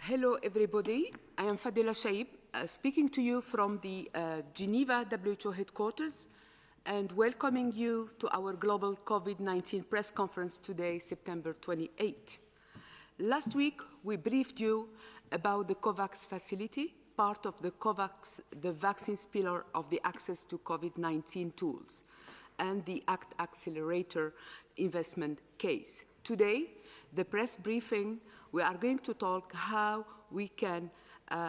Hello, everybody. I am Fadela Shaib, speaking to you from the Geneva WHO headquarters and welcoming you to our global COVID-19 press conference today, September 28. Last week, we briefed you about the COVAX facility, part of the COVAX, the vaccines pillar of the access to COVID-19 tools, and the ACT Accelerator investment case. Today, the press briefing, we are going to talk how we can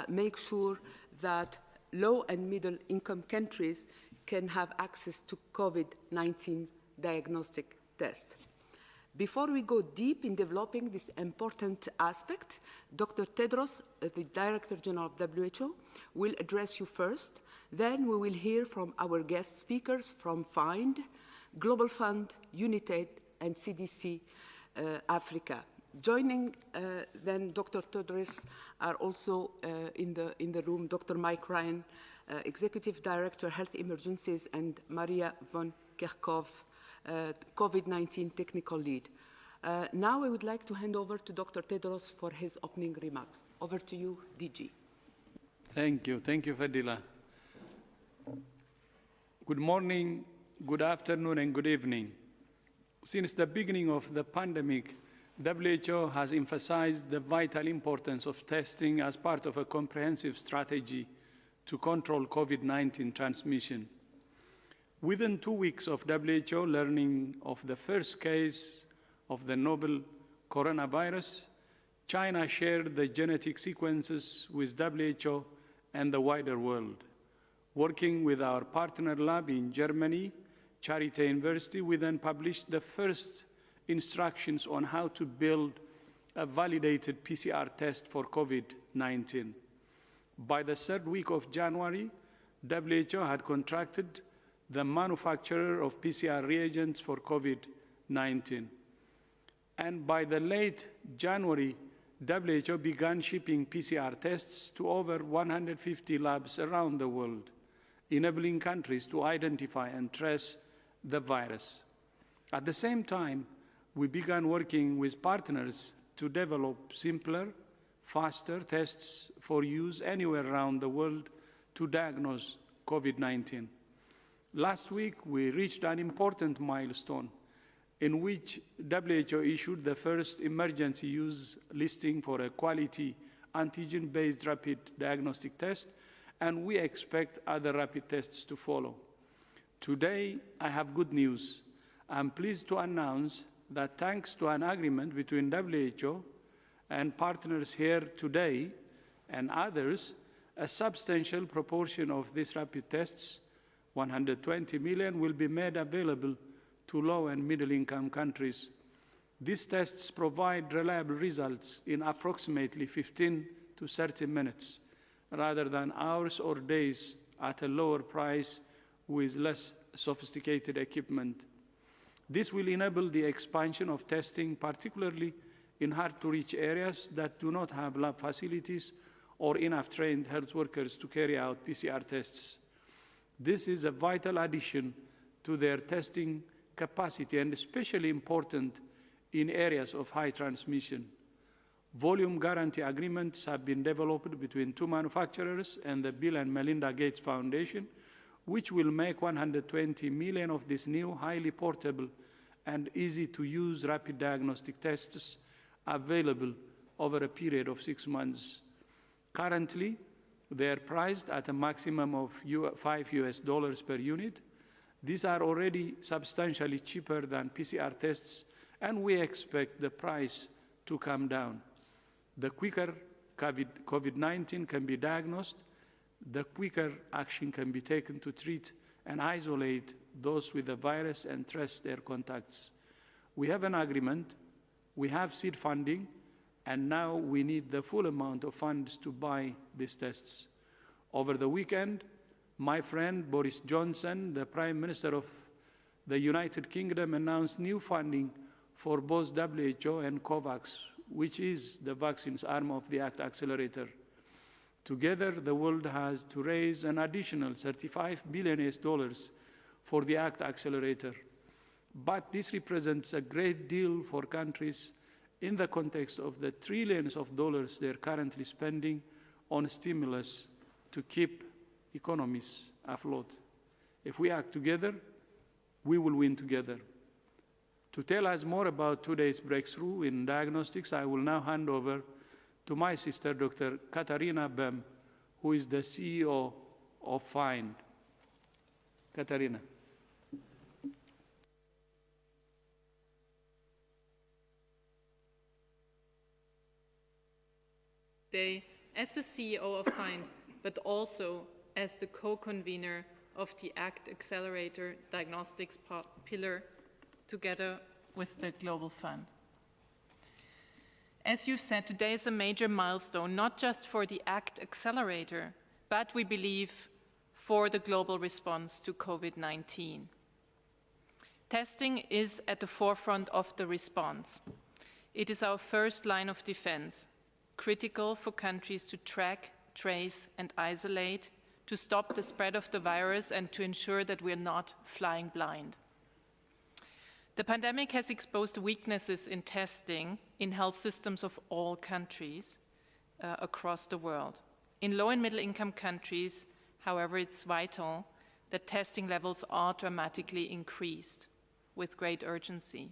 make sure that low and middle income countries can have access to COVID-19 diagnostic tests. Before we go deep in developing this important aspect, Dr. Tedros, the Director General of WHO, will address you first. Then we will hear from our guest speakers from FIND, Global Fund, UNITAID, and CDC Africa. Joining then Dr. Tedros are also in the room Dr. Mike Ryan, Executive Director, Health Emergencies, and Maria von Kerkhove, COVID-19 Technical Lead. Now I would like to hand over to Dr. Tedros for his opening remarks. Over to you, DG. Thank you, Fadila. Good morning, good afternoon, and good evening. Since the beginning of the pandemic, WHO has emphasized the vital importance of testing as part of a comprehensive strategy to control COVID-19 transmission. Within 2 weeks of WHO learning of the first case of the novel coronavirus, China shared the genetic sequences with WHO and the wider world. Working with our partner lab in Germany, Charité University, we then published the first instructions on how to build a validated PCR test for COVID-19. By the third week of January, WHO had contracted the manufacturer of PCR reagents for COVID-19. And by the late January, WHO began shipping PCR tests to over 150 labs around the world, enabling countries to identify and trace the virus. At the same time, we began working with partners to develop simpler, faster tests for use anywhere around the world to diagnose COVID-19. Last week, we reached an important milestone in which WHO issued the first emergency use listing for a quality antigen-based rapid diagnostic test, and we expect other rapid tests to follow. Today, I have good news. I'm pleased to announce that thanks to an agreement between WHO and partners here today and others, a substantial proportion of these rapid tests, 120 million, will be made available to low and middle income countries. These tests provide reliable results in approximately 15 to 30 minutes, rather than hours or days at a lower price with less sophisticated equipment. This will enable the expansion of testing, particularly in hard-to-reach areas that do not have lab facilities or enough trained health workers to carry out PCR tests. This is a vital addition to their testing capacity and especially important in areas of high transmission. Volume guarantee agreements have been developed between two manufacturers and the Bill and Melinda Gates Foundation, which will make 120 million of these new highly portable and easy-to-use rapid diagnostic tests available over a period of 6 months. Currently, they are priced at a maximum of $5 per unit. These are already substantially cheaper than PCR tests, and we expect the price to come down. The quicker COVID-19 can be diagnosed, the quicker action can be taken to treat and isolate those with the virus and trace their contacts. We have an agreement, we have seed funding, and now we need the full amount of funds to buy these tests. Over the weekend, my friend Boris Johnson, the Prime Minister of the United Kingdom, announced new funding for both WHO and COVAX, which is the vaccines arm of the ACT Accelerator. Together, the world has to raise an additional $35 billion for the ACT Accelerator. But this represents a great deal for countries in the context of the trillions of dollars they're currently spending on stimulus to keep economies afloat. If we act together, we will win together. To tell us more about today's breakthrough in diagnostics, I will now hand over to my sister, Dr. Katarina Bem, who is the CEO of FIND. Katarina. Today, as the CEO of FIND, but also as the co-convener of the ACT Accelerator Diagnostics pillar, together with the Global Fund. As you've said, today is a major milestone, not just for the ACT Accelerator, but we believe for the global response to COVID-19. Testing is at the forefront of the response. It is our first line of defense, critical for countries to track, trace, and isolate, to stop the spread of the virus and to ensure that we're not flying blind. The pandemic has exposed weaknesses in testing in health systems of all countries across the world. In low and middle income countries, however, it's vital that testing levels are dramatically increased with great urgency.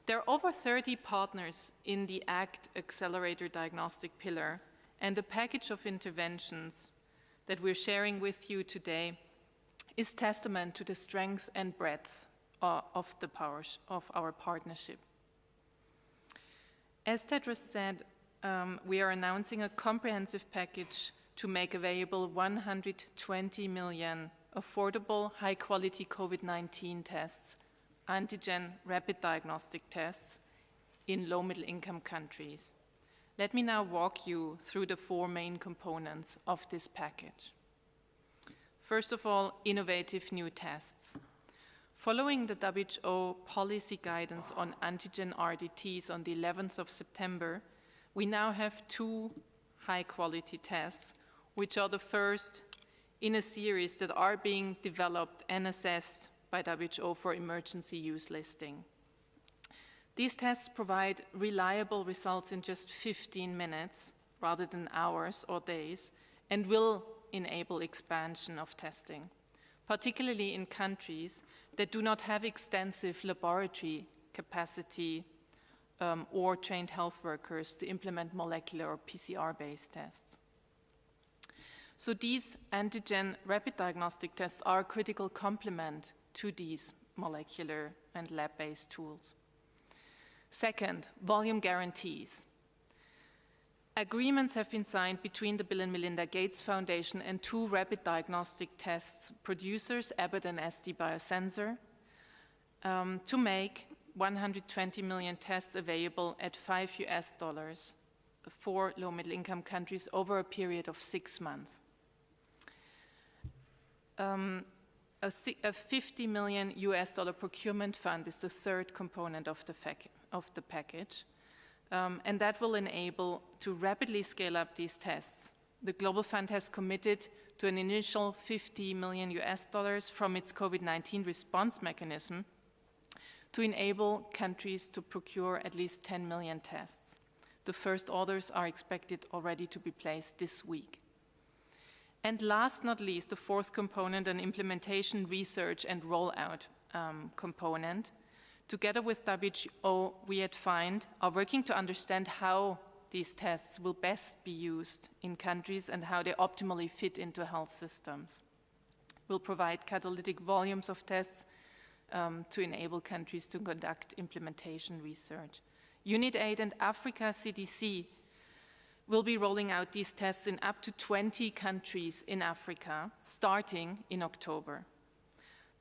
There are over 30 partners in the ACT Accelerator Diagnostic pillar, and the package of interventions that we're sharing with you today is testament to the strength and breadth of the powers of our partnership. As Tedros said, we are announcing a comprehensive package to make available 120 million affordable, high-quality COVID-19 tests, antigen rapid diagnostic tests in low-middle-income countries. Let me now walk you through the four main components of this package. First of all, innovative new tests. Following the WHO policy guidance on antigen RDTs on the 11th of September, we now have two high-quality tests, which are the first in a series that are being developed and assessed by WHO for emergency use listing. These tests provide reliable results in just 15 minutes rather than hours or days and will enable expansion of testing, particularly in countries that do not have extensive laboratory capacity or trained health workers to implement molecular or PCR-based tests. So these antigen rapid diagnostic tests are a critical complement to these molecular and lab-based tools. Second, volume guarantees. Agreements have been signed between the Bill & Melinda Gates Foundation and two rapid diagnostic tests producers, Abbott and SD Biosensor, to make 120 million tests available at $5 for low-middle income countries over a period of 6 months. A $50 million procurement fund is the third component of the package, and that will enable to rapidly scale up these tests. The Global Fund has committed to an initial $50 million from its COVID-19 response mechanism to enable countries to procure at least 10 million tests. The first orders are expected already to be placed this week. And last not least, the fourth component, an implementation, research, and rollout component. Together with WHO, we at FIND are working to understand how these tests will best be used in countries and how they optimally fit into health systems. We'll provide catalytic volumes of tests to enable countries to conduct implementation research. Unit 8 and Africa CDC will be rolling out these tests in up to 20 countries in Africa, starting in October.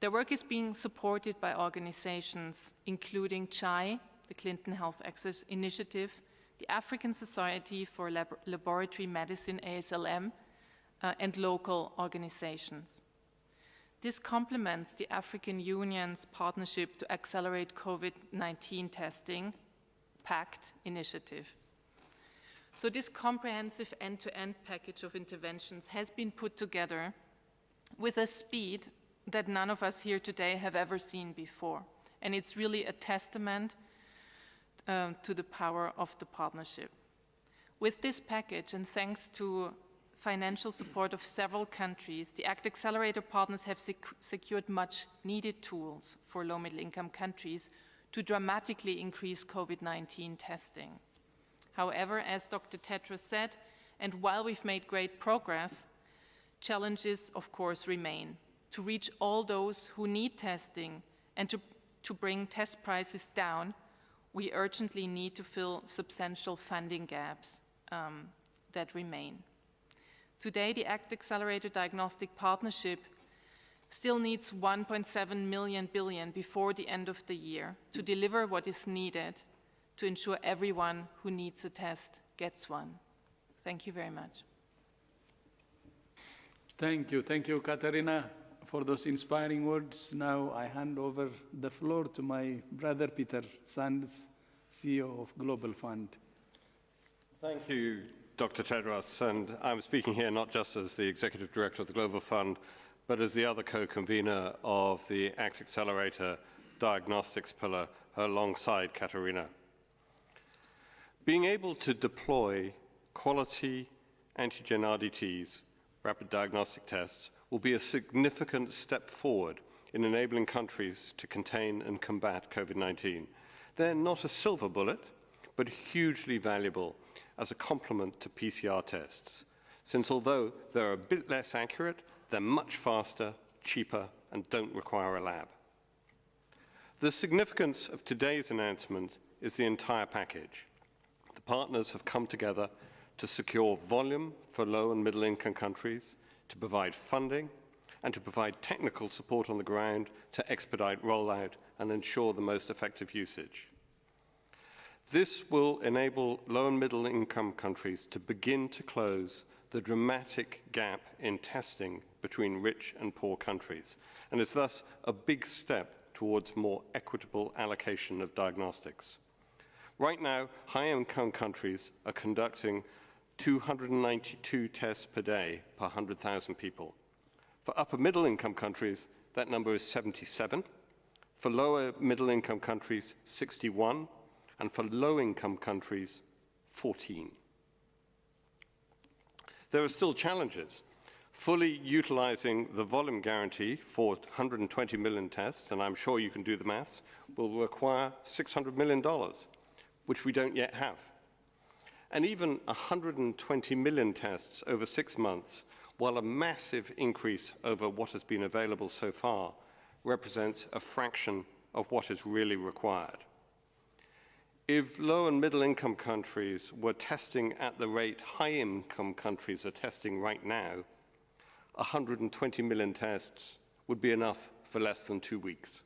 Their work is being supported by organizations including CHAI, the Clinton Health Access Initiative, the African Society for Laboratory Medicine, ASLM, and local organizations. This complements the African Union's partnership to accelerate COVID-19 testing, PACT initiative. So this comprehensive end-to-end package of interventions has been put together with a speed that none of us here today have ever seen before. And it's really a testament to the power of the partnership. With this package, and thanks to financial support of several countries, the ACT Accelerator partners have secured much needed tools for low-middle income countries to dramatically increase COVID-19 testing. However, as Dr. Tedros said, and while we've made great progress, challenges, of course, remain. To reach all those who need testing and to bring test prices down, we urgently need to fill substantial funding gaps that remain. Today, the ACT Accelerator Diagnostic Partnership still needs 1.7 billion before the end of the year to deliver what is needed to ensure everyone who needs a test gets one. Thank you very much. Thank you, Katarina, for those inspiring words. Now I hand over the floor to my brother Peter Sands, CEO of Global Fund. Thank you, Dr. Tedros, and I'm speaking here not just as the Executive Director of the Global Fund, but as the other co-convener of the ACT Accelerator Diagnostics Pillar alongside Katarina. Being able to deploy quality antigen RDTs, rapid diagnostic tests, will be a significant step forward in enabling countries to contain and combat COVID-19. They're not a silver bullet, but hugely valuable as a complement to PCR tests, since although they're a bit less accurate, they're much faster, cheaper, and don't require a lab. The significance of today's announcement is the entire package. The partners have come together to secure volume for low and middle income countries, to provide funding, and to provide technical support on the ground to expedite rollout and ensure the most effective usage. This will enable low and middle income countries to begin to close the dramatic gap in testing between rich and poor countries, and is thus a big step towards more equitable allocation of diagnostics. Right now, high-income countries are conducting 292 tests per day per 100,000 people. For upper middle-income countries, that number is 77. For lower middle-income countries, 61. And for low-income countries, 14. There are still challenges. Fully utilizing the volume guarantee for 120 million tests, and I'm sure you can do the maths, will require $600 million, which we don't yet have. And even 120 million tests over 6 months, while a massive increase over what has been available so far, represents a fraction of what is really required. If low and middle income countries were testing at the rate high income countries are testing right now, 120 million tests would be enough for less than 2 weeks.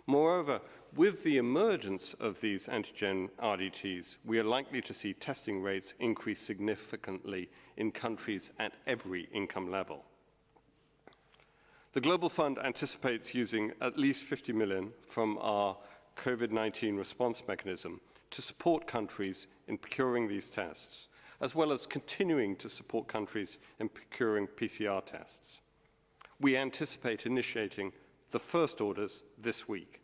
Moreover, with the emergence of these antigen RDTs, we are likely to see testing rates increase significantly in countries at every income level. The Global Fund anticipates using at least 50 million from our COVID-19 response mechanism to support countries in procuring these tests, as well as continuing to support countries in procuring PCR tests. We anticipate initiating the first orders this week.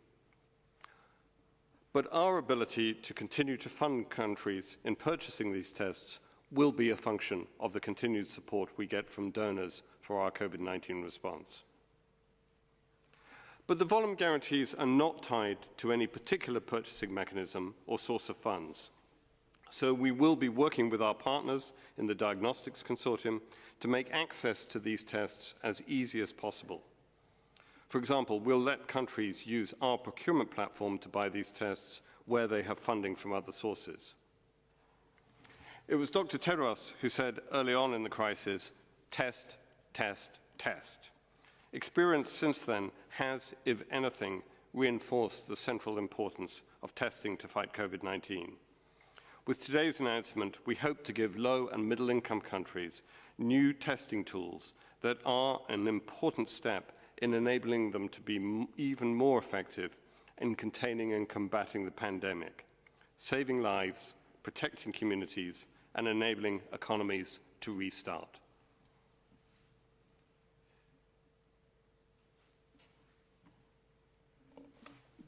But our ability to continue to fund countries in purchasing these tests will be a function of the continued support we get from donors for our COVID-19 response. But the volume guarantees are not tied to any particular purchasing mechanism or source of funds. So we will be working with our partners in the Diagnostics Consortium to make access to these tests as easy as possible. For example, we'll let countries use our procurement platform to buy these tests where they have funding from other sources. It was Dr. Tedros who said early on in the crisis, test, test, test. Experience since then has, if anything, reinforced the central importance of testing to fight COVID-19. With today's announcement, we hope to give low and middle-income countries new testing tools that are an important step in enabling them to be even more effective in containing and combating the pandemic, saving lives, protecting communities, and enabling economies to restart.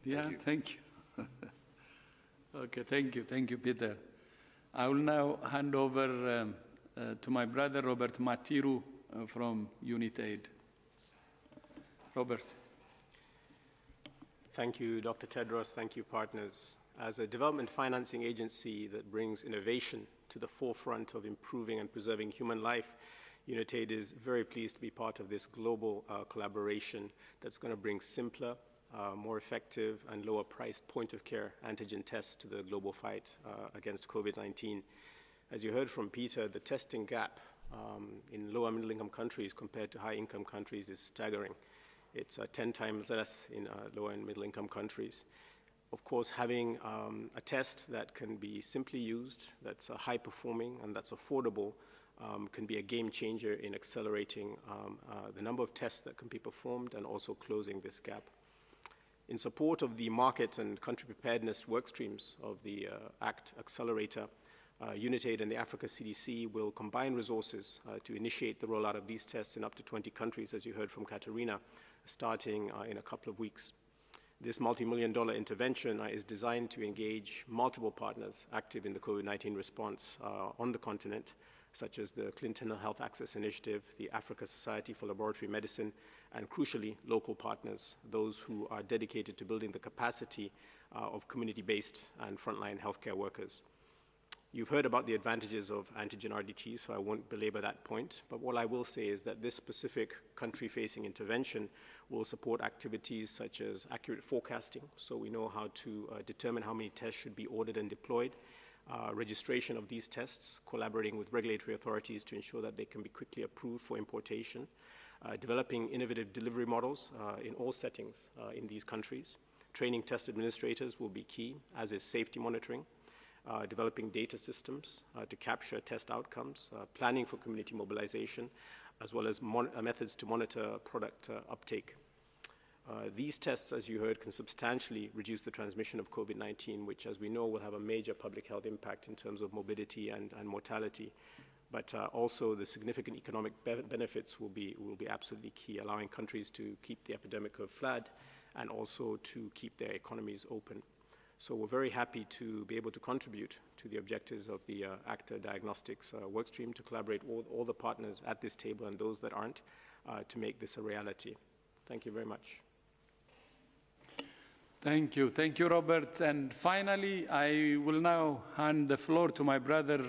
Yeah, thank you. Okay, thank you, Peter. I will now hand over to my brother, Robert Matiru, from UNITAID. Robert. Thank you, Dr. Tedros. Thank you, partners. As a development financing agency that brings innovation to the forefront of improving and preserving human life, UNITAID is very pleased to be part of this global collaboration that's going to bring simpler, more effective, and lower-priced point-of-care antigen tests to the global fight against COVID-19. As you heard from Peter, the testing gap in lower middle-income countries compared to high-income countries is staggering. It's 10 times less in lower and middle-income countries. Of course, having a test that can be simply used, that's high-performing, and that's affordable can be a game changer in accelerating the number of tests that can be performed and also closing this gap. In support of the market and country preparedness work streams of the ACT Accelerator, UNITAID and the Africa CDC will combine resources to initiate the rollout of these tests in up to 20 countries, as you heard from Katerina, starting in a couple of weeks. This multi-million-dollar intervention is designed to engage multiple partners active in the COVID-19 response on the continent, such as the Clinton Health Access Initiative, the Africa Society for Laboratory Medicine, and crucially, local partners, those who are dedicated to building the capacity of community-based and frontline healthcare workers. You've heard about the advantages of antigen RDT, so I won't belabor that point, but what I will say is that this specific country-facing intervention will support activities such as accurate forecasting, so we know how to determine how many tests should be ordered and deployed, registration of these tests, collaborating with regulatory authorities to ensure that they can be quickly approved for importation, developing innovative delivery models in all settings in these countries. Training test administrators will be key, as is safety monitoring, developing data systems to capture test outcomes, planning for community mobilization, as well as methods to monitor product uptake. These tests, as you heard, can substantially reduce the transmission of COVID-19, which, as we know, will have a major public health impact in terms of morbidity and mortality. But also the significant economic benefits will be absolutely key, allowing countries to keep the epidemic curve flat and also to keep their economies open. So we're very happy to be able to contribute to the objectives of the ACTA Diagnostics workstream, to collaborate with all the partners at this table and those that aren't, to make this a reality. Thank you very much. Thank you, Robert. And finally, I will now hand the floor to my brother,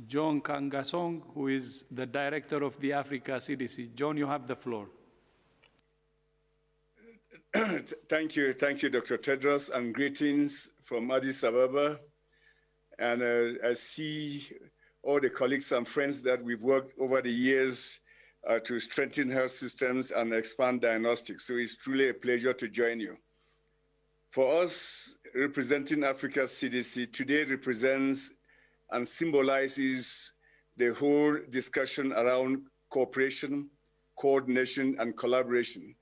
John Kangasong, who is the director of the Africa CDC. John, you have the floor. Thank you, Dr. Tedros, and greetings from Addis Ababa. And I see all the colleagues and friends that we've worked over the years to strengthen health systems and expand diagnostics. So it's truly a pleasure to join you. For us, representing Africa CDC, today represents and symbolizes the whole discussion around cooperation, coordination, and collaboration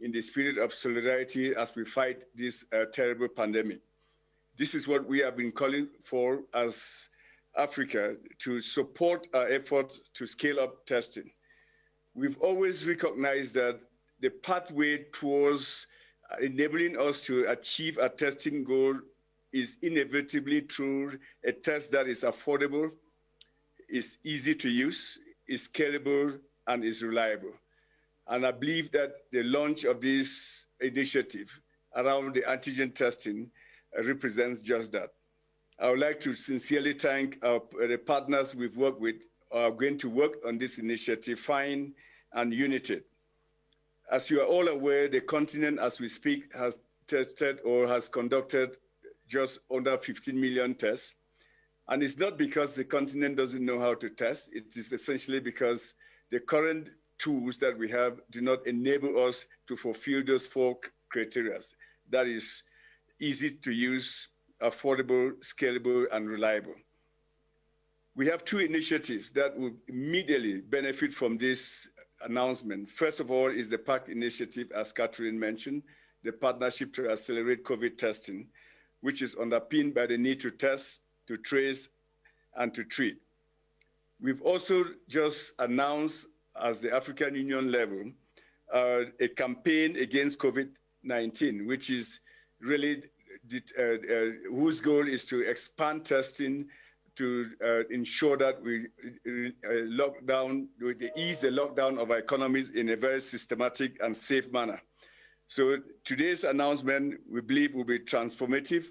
in the spirit of solidarity as we fight this terrible pandemic. This is what we have been calling for as Africa, to support our efforts to scale up testing. We've always recognized that the pathway towards enabling us to achieve our testing goal is inevitably through a test that is affordable, is easy to use, is scalable, and is reliable. And I believe that the launch of this initiative around the antigen testing represents just that. I would like to sincerely thank the partners we've worked with, are going to work on this initiative, FINE and UNITAID. As you are all aware, the continent, as we speak, has tested or has conducted just under 15 million tests. And it's not because the continent doesn't know how to test. It is essentially because the current tools that we have do not enable us to fulfill those four criteria. That is easy to use, affordable, scalable, and reliable. We have two initiatives that will immediately benefit from this announcement. First of all is the PACT initiative, as Catherine mentioned, the Partnership to Accelerate COVID Testing, which is underpinned by the need to test, to trace, and to treat. We've also just announced, as the African Union level, a campaign against COVID-19, which is really whose goal is to expand testing to ensure that we ease the lockdown of our economies in a very systematic and safe manner. So today's announcement, we believe, will be transformative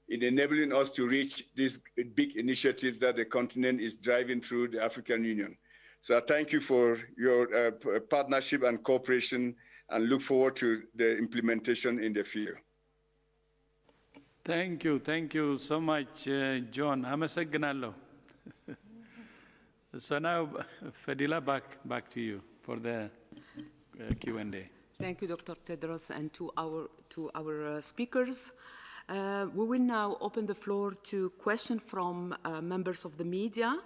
in enabling us to reach these big initiatives that the continent is driving through the African Union. So I thank you for your partnership and cooperation and look forward to the implementation in the field. Thank you so much, John. Amasagnalo. So now, Fadila, back to you for the Q&A. Thank you, Dr. Tedros, and to our speakers. We will now open the floor to questions from members of the media.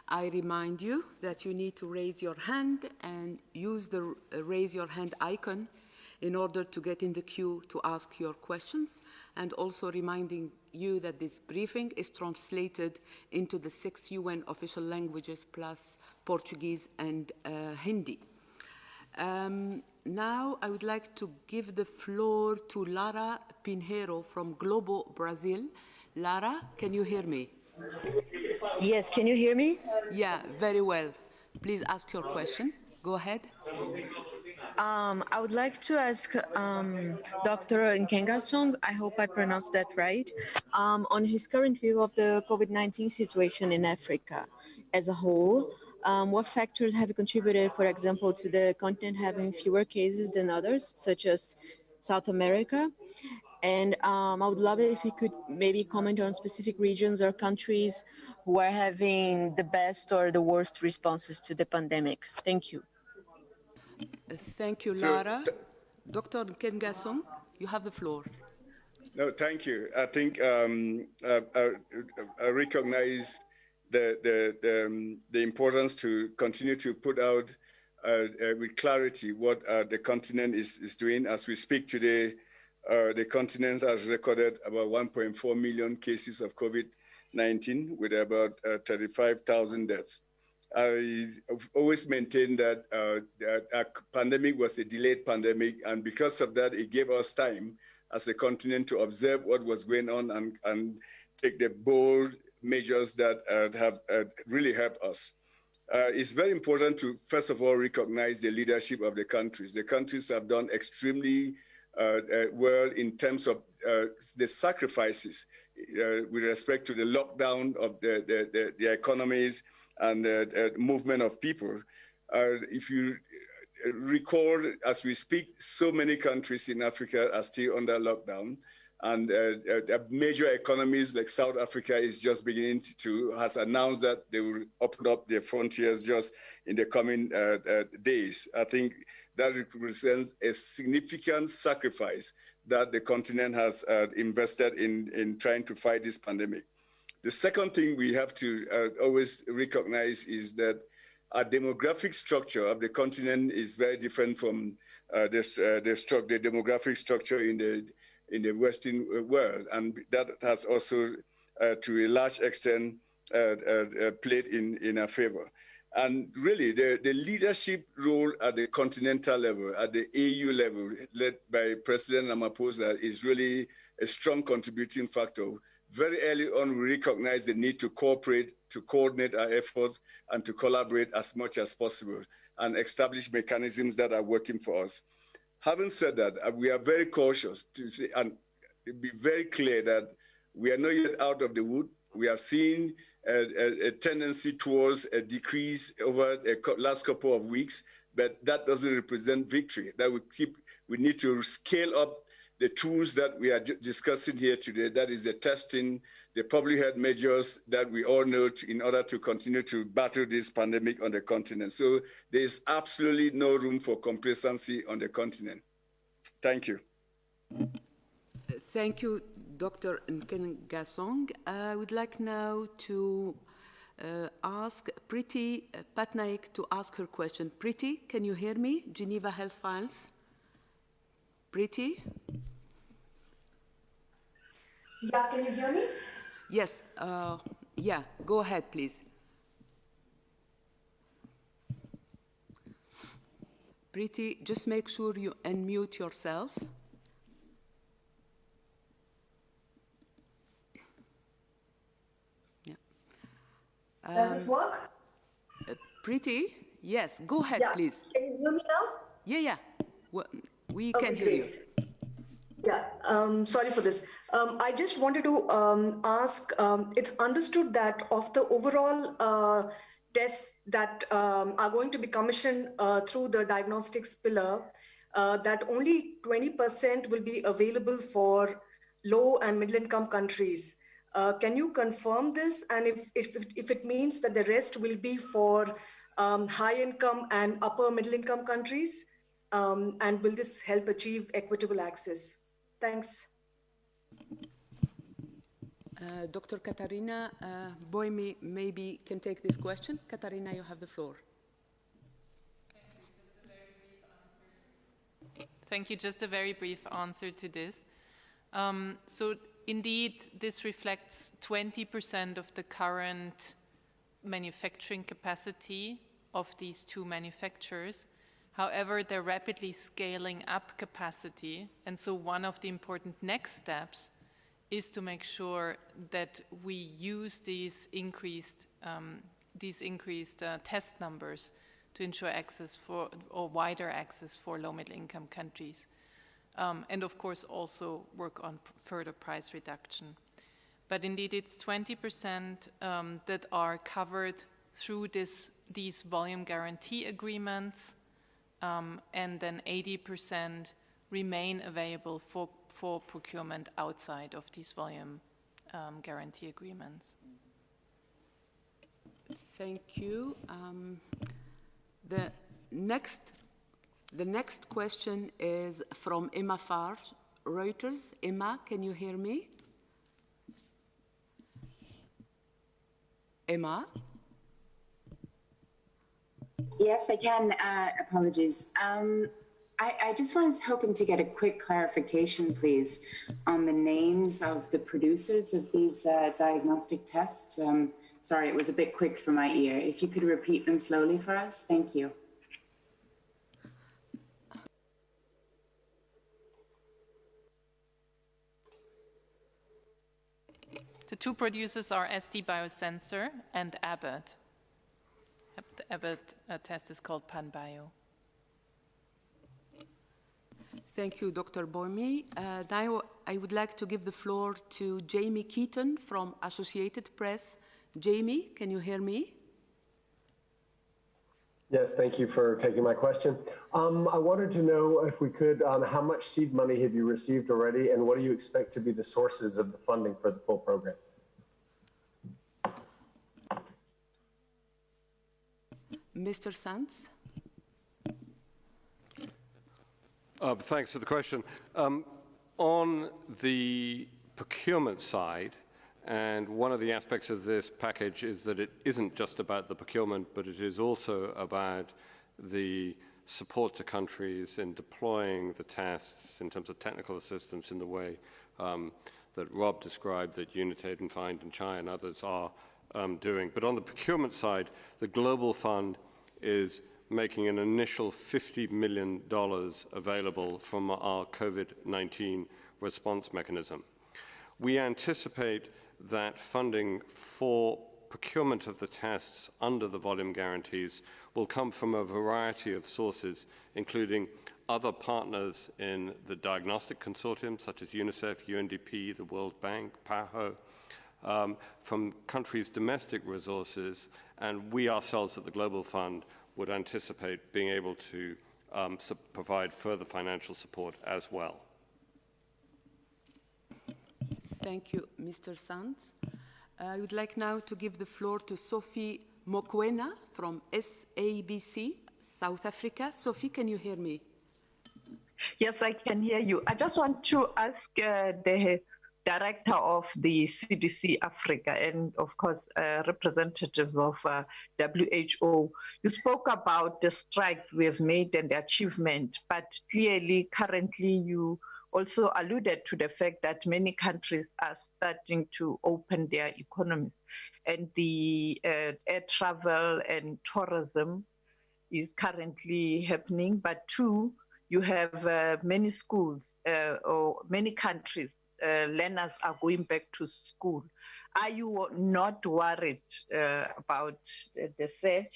I remind you that you need to raise your hand and use the raise your hand icon in order to get in the queue to ask your questions, and also reminding you that this briefing is translated into the 6 UN official languages plus Portuguese and Hindi. Now I would like to give the floor to Lara Pinheiro from Globo, Brazil. Lara, can you hear me? Yes, can you hear me? Yeah, very well. Please ask your question. Go ahead. I would like to ask Dr. Nkengasong, I hope I pronounced that right, on his current view of the COVID-19 situation in Africa as a whole. What factors have contributed, for example, to the continent having fewer cases than others, such as South America? And I would love it if you could maybe comment on specific regions or countries who are having the best or the worst responses to the pandemic. Thank you. Thank you, Lara. Dr. Nkengasong, you have the floor. No, thank you. I think I recognize the importance to continue to put out with clarity what the continent is doing. As we speak today, the continent has recorded about 1.4 million cases of COVID-19 with about 35,000 deaths. I've always maintained that our pandemic was a delayed pandemic, and because of that, it gave us time as a continent to observe what was going on and take the bold measures that have really helped us. It's very important to, first of all, recognize the leadership of the countries. The countries have done extremely well in terms of the sacrifices with respect to the lockdown of the economies and the movement of people. If you recall, as we speak, so many countries in Africa are still under lockdown, and major economies like South Africa is just beginning has announced that they will open up their frontiers just in the coming days. I think that represents a significant sacrifice that the continent has invested in trying to fight this pandemic. The second thing we have to always recognize is that our demographic structure of the continent is very different from the demographic structure in the Western world, and that has also, to a large extent, played in our favor. And really, the leadership role at the continental level, at the AU level, led by President Ramaphosa, is really a strong contributing factor. Very early on, we recognized the need to cooperate, to coordinate our efforts, and to collaborate as much as possible, and establish mechanisms that are working for us. Having said that, we are very cautious to say, and be very clear that we are not yet out of the wood. We are seeing a tendency towards a decrease over the last couple of weeks, but that doesn't represent victory. That we need to scale up the tools that we are discussing here today, that is the testing, the public health measures that we all know in order to continue to battle this pandemic on the continent. So there is absolutely no room for complacency on the continent. Thank you. Thank you, Dr. Nkengasong. I would like now to ask Priti Patnaik to ask her question. Priti, can you hear me? Geneva Health Files. Priti? Yeah, can you hear me? Yes, yeah, go ahead, please. Priti, just make sure you unmute yourself. Does this work? Pretty? Yes. Go ahead, Yeah. please. Can you hear me now? Yeah. We Okay, can hear you. Yeah, sorry for this. I just wanted to ask, it's understood that of the overall tests that are going to be commissioned through the diagnostics pillar, that only 20% will be available for low and middle income countries. Can you confirm this? And if it means that the rest will be for high income and upper middle income countries? And will this help achieve equitable access? Thanks. Dr. Katarina Boimi maybe can take this question. Katarina, you have the floor. Thank you. Just a very brief answer to this. So indeed, this reflects 20% of the current manufacturing capacity of these two manufacturers. However, they're rapidly scaling up capacity. And so one of the important next steps is to make sure that we use these increased test numbers to ensure access for, or wider access for low-middle income countries. And of course also work on further price reduction. But indeed it's 20% that are covered through these volume guarantee agreements, and then 80% remain available for procurement outside of these volume guarantee agreements. Thank you. The next question is from Emma Farge, Reuters. Emma, can you hear me? Emma? Yes, I can. Apologies. I just was hoping to get a quick clarification, please, on the names of the producers of these diagnostic tests. Sorry, it was a bit quick for my ear. If you could repeat them slowly for us, thank you. The two producers are SD Biosensor and Abbott. The Abbott test is called PanBio. Thank you, Dr. Boimi. Now I would like to give the floor to Jamie Keaton from Associated Press. Jamie, can you hear me? Yes, thank you for taking my question. I wanted to know if we could, how much seed money have you received already, and what do you expect to be the sources of the funding for the full program? Mr. Sands? Thanks for the question. On the procurement side, and one of the aspects of this package is that it isn't just about the procurement, but it is also about the support to countries in deploying the tests in terms of technical assistance in the way that Rob described, that UNITAID and FIND and China and others are doing. But on the procurement side, the Global Fund is making an initial $50 million available from our COVID-19 response mechanism. We anticipate that funding for procurement of the tests under the volume guarantees will come from a variety of sources, including other partners in the diagnostic consortium, such as UNICEF, UNDP, the World Bank, PAHO, from countries' domestic resources, and we ourselves at the Global Fund would anticipate being able to provide further financial support as well. Thank you, Mr. Sands. I would like now to give the floor to Sophie Mokoena from SABC, South Africa. Sophie, can you hear me? Yes, I can hear you. I just want to ask the director of the CDC Africa and, of course, representatives of WHO. You spoke about the strides we have made and the achievement, but clearly, currently, you also alluded to the fact that many countries are starting to open their economies, and the air travel and tourism is currently happening. But two, you have many schools or many countries learners are going back to school. Are you not worried about the surge?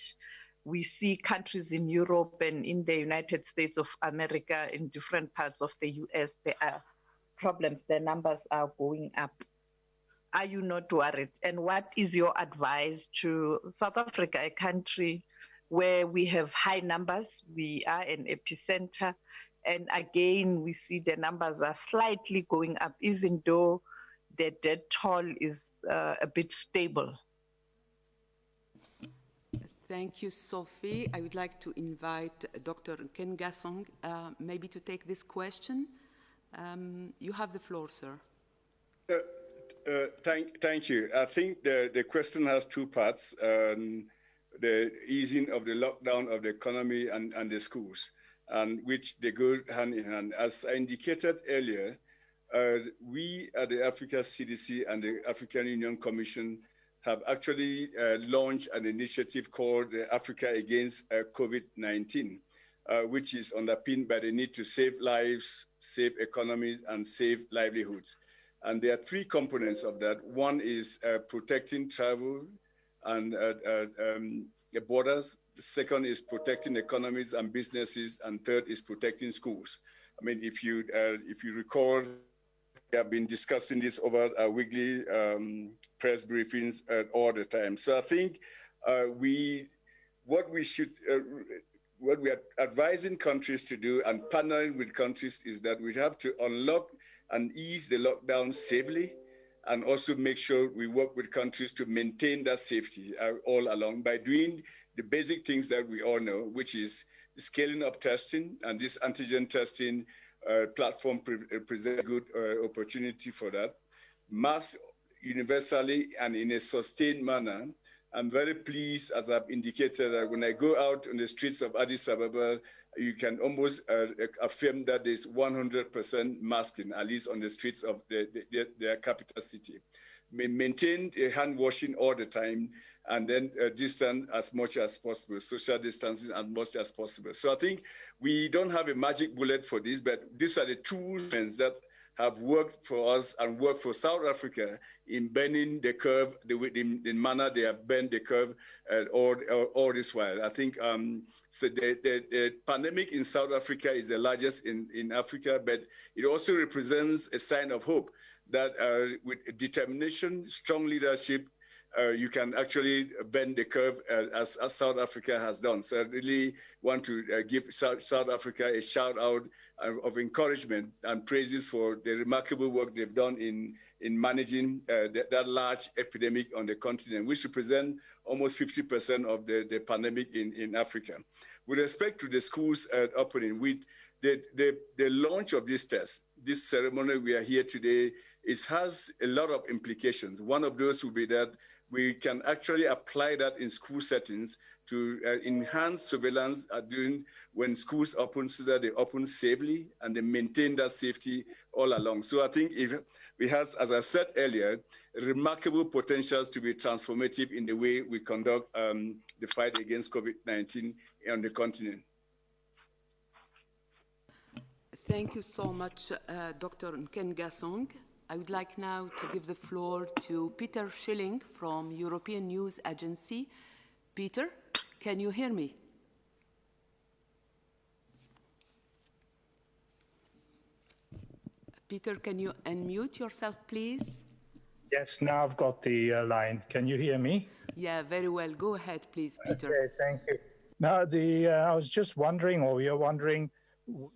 We see countries in Europe and in the United States of America, in different parts of the US, there are problems, the numbers are going up. Are you not worried? And what is your advice to South Africa, a country where we have high numbers, we are an epicenter, and again, we see the numbers are slightly going up, even though the death toll is a bit stable? Thank you, Sophie. I would like to invite Dr. Nkengasong maybe to take this question. You have the floor, sir. Thank you. I think the question has two parts, the easing of the lockdown of the economy and the schools, and which they go hand in hand. As I indicated earlier, we at the Africa CDC and the African Union Commission have actually launched an initiative called Africa Against COVID-19, which is underpinned by the need to save lives, save economies, and save livelihoods. And there are three components of that. One is protecting travel and the borders. The second is protecting economies and businesses, and third is protecting schools. I mean, if you recall, we have been discussing this over our weekly press briefings all the time. So I think what we are advising countries to do and partnering with countries is that we have to unlock and ease the lockdown safely, and also make sure we work with countries to maintain that safety all along by doing the basic things that we all know, which is scaling up testing, and this antigen testing platform presents a good opportunity for that. Mask universally and in a sustained manner. I'm very pleased, as I've indicated, that when I go out on the streets of Addis Ababa, you can almost affirm that there's 100% masking, at least on the streets of their capital city. Maintain hand washing all the time, and then distance as much as possible, social distancing as much as possible. So I think we don't have a magic bullet for this, but these are the tools that have worked for us and worked for South Africa in bending the curve, the manner they have bent the curve all this while. I think so the pandemic in South Africa is the largest in Africa, but it also represents a sign of hope that with determination, strong leadership, you can actually bend the curve as South Africa has done. So I really want to give South Africa a shout out of encouragement and praises for the remarkable work they've done in managing that large epidemic on the continent, which represent almost 50% of the pandemic in Africa. With respect to the schools opening, with the launch of this test, this ceremony we are here today, it has a lot of implications. One of those will be that we can actually apply that in school settings to enhance surveillance during when schools open, so that they open safely and they maintain that safety all along. So I think it has, as I said earlier, remarkable potentials to be transformative in the way we conduct the fight against COVID-19 on the continent. Thank you so much, Dr. Nkengasong. I would like now to give the floor to Peter Schilling from European News Agency. Peter, can you hear me? Peter, can you unmute yourself, please? Yes, now I've got the line. Can you hear me? Yeah, very well. Go ahead, please, Peter. Okay, thank you. Now, I was just wondering, or we are wondering,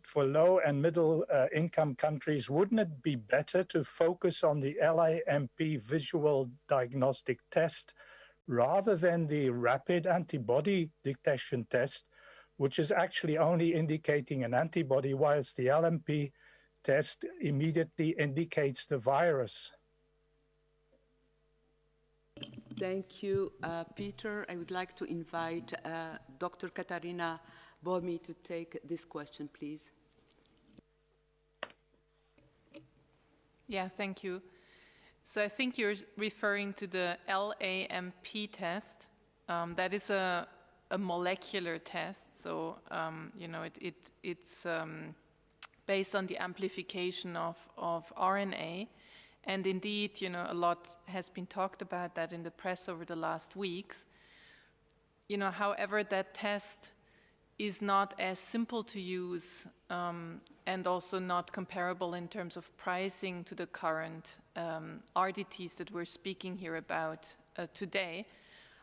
for low and middle income countries, wouldn't it be better to focus on the LAMP visual diagnostic test rather than the rapid antibody detection test, which is actually only indicating an antibody, whilst the LMP test immediately indicates the virus? Thank you, Peter. I would like to invite Dr. Katarina Bomi to take this question, please. Yeah, thank you. So I think you're referring to the LAMP test. That is a molecular test. So, you know, it's based on the amplification of RNA. And indeed, you know, a lot has been talked about that in the press over the last weeks. You know, however, that test is not as simple to use and also not comparable in terms of pricing to the current RDTs that we're speaking here about today.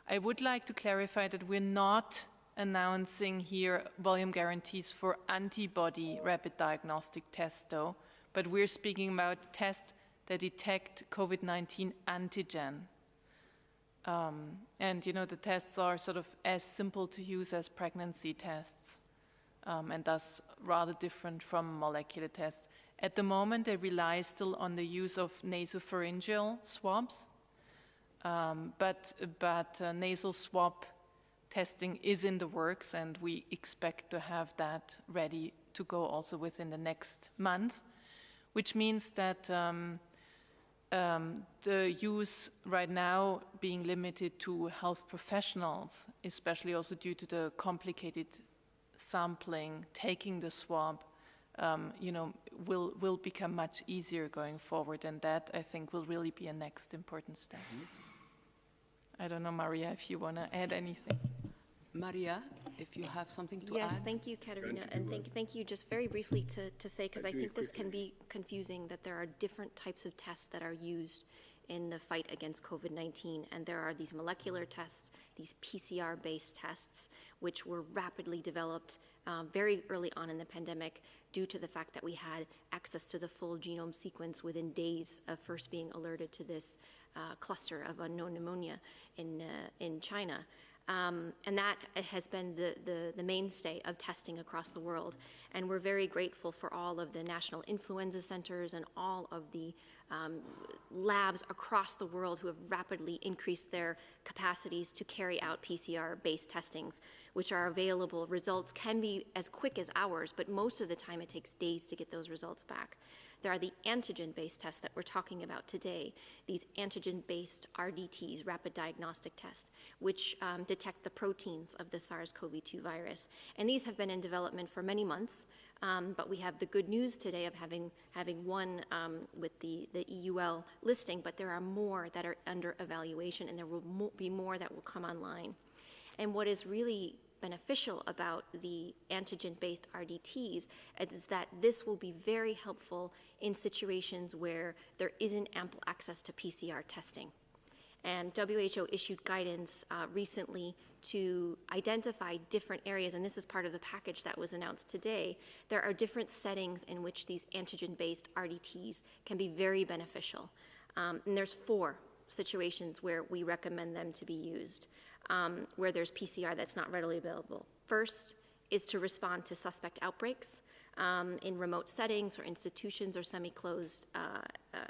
I would like to clarify that we're not announcing here volume guarantees for antibody rapid diagnostic tests, though, but we're speaking about tests that detect COVID-19 antigen. And, you know, the tests are sort of as simple to use as pregnancy tests, and thus rather different from molecular tests. At the moment, they rely still on the use of nasopharyngeal swabs, but nasal swab testing is in the works, and we expect to have that ready to go also within the next months, which means that the use right now being limited to health professionals, especially also due to the complicated sampling, taking the swab, you know, will become much easier going forward, and that, I think, will really be a next important step. I don't know, Maria, if you want to add anything. Maria, if you have something to add. Yes, thank you, Katerina, and thank you just very briefly to say, because I think this can be confusing, that there are different types of tests that are used in the fight against COVID-19, and there are these molecular tests, these PCR-based tests, which were rapidly developed very early on in the pandemic due to the fact that we had access to the full genome sequence within days of first being alerted to this cluster of unknown pneumonia in China. And that has been the mainstay of testing across the world. And we're very grateful for all of the national influenza centers and all of the labs across the world who have rapidly increased their capacities to carry out PCR-based testings, which are available. Results can be as quick as hours, but most of the time it takes days to get those results back. There are the antigen-based tests that we're talking about today, these antigen-based RDTs, rapid diagnostic tests, which detect the proteins of the SARS-CoV-2 virus. And these have been in development for many months, but we have the good news today of having one with the EUL listing, but there are more that are under evaluation, and there will be more that will come online. And what is really beneficial about the antigen-based RDTs is that this will be very helpful in situations where there isn't ample access to PCR testing. And WHO issued guidance recently to identify different areas, and this is part of the package that was announced today. There are different settings in which these antigen-based RDTs can be very beneficial. And there's 4 situations where we recommend them to be used. Where there's PCR that's not readily available. First is to respond to suspect outbreaks in remote settings or institutions or semi-closed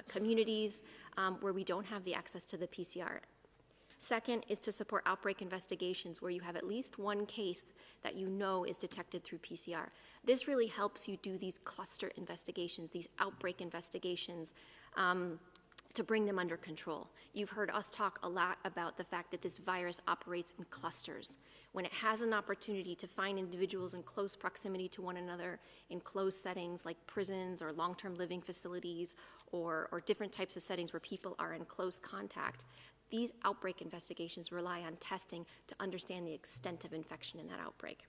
communities where we don't have the access to the PCR. Second is to support outbreak investigations where you have at least one case that you know is detected through PCR. This really helps you do these cluster investigations, these outbreak investigations, to bring them under control. You've heard us talk a lot about the fact that this virus operates in clusters. When it has an opportunity to find individuals in close proximity to one another in closed settings like prisons or long-term living facilities or different types of settings where people are in close contact, these outbreak investigations rely on testing to understand the extent of infection in that outbreak.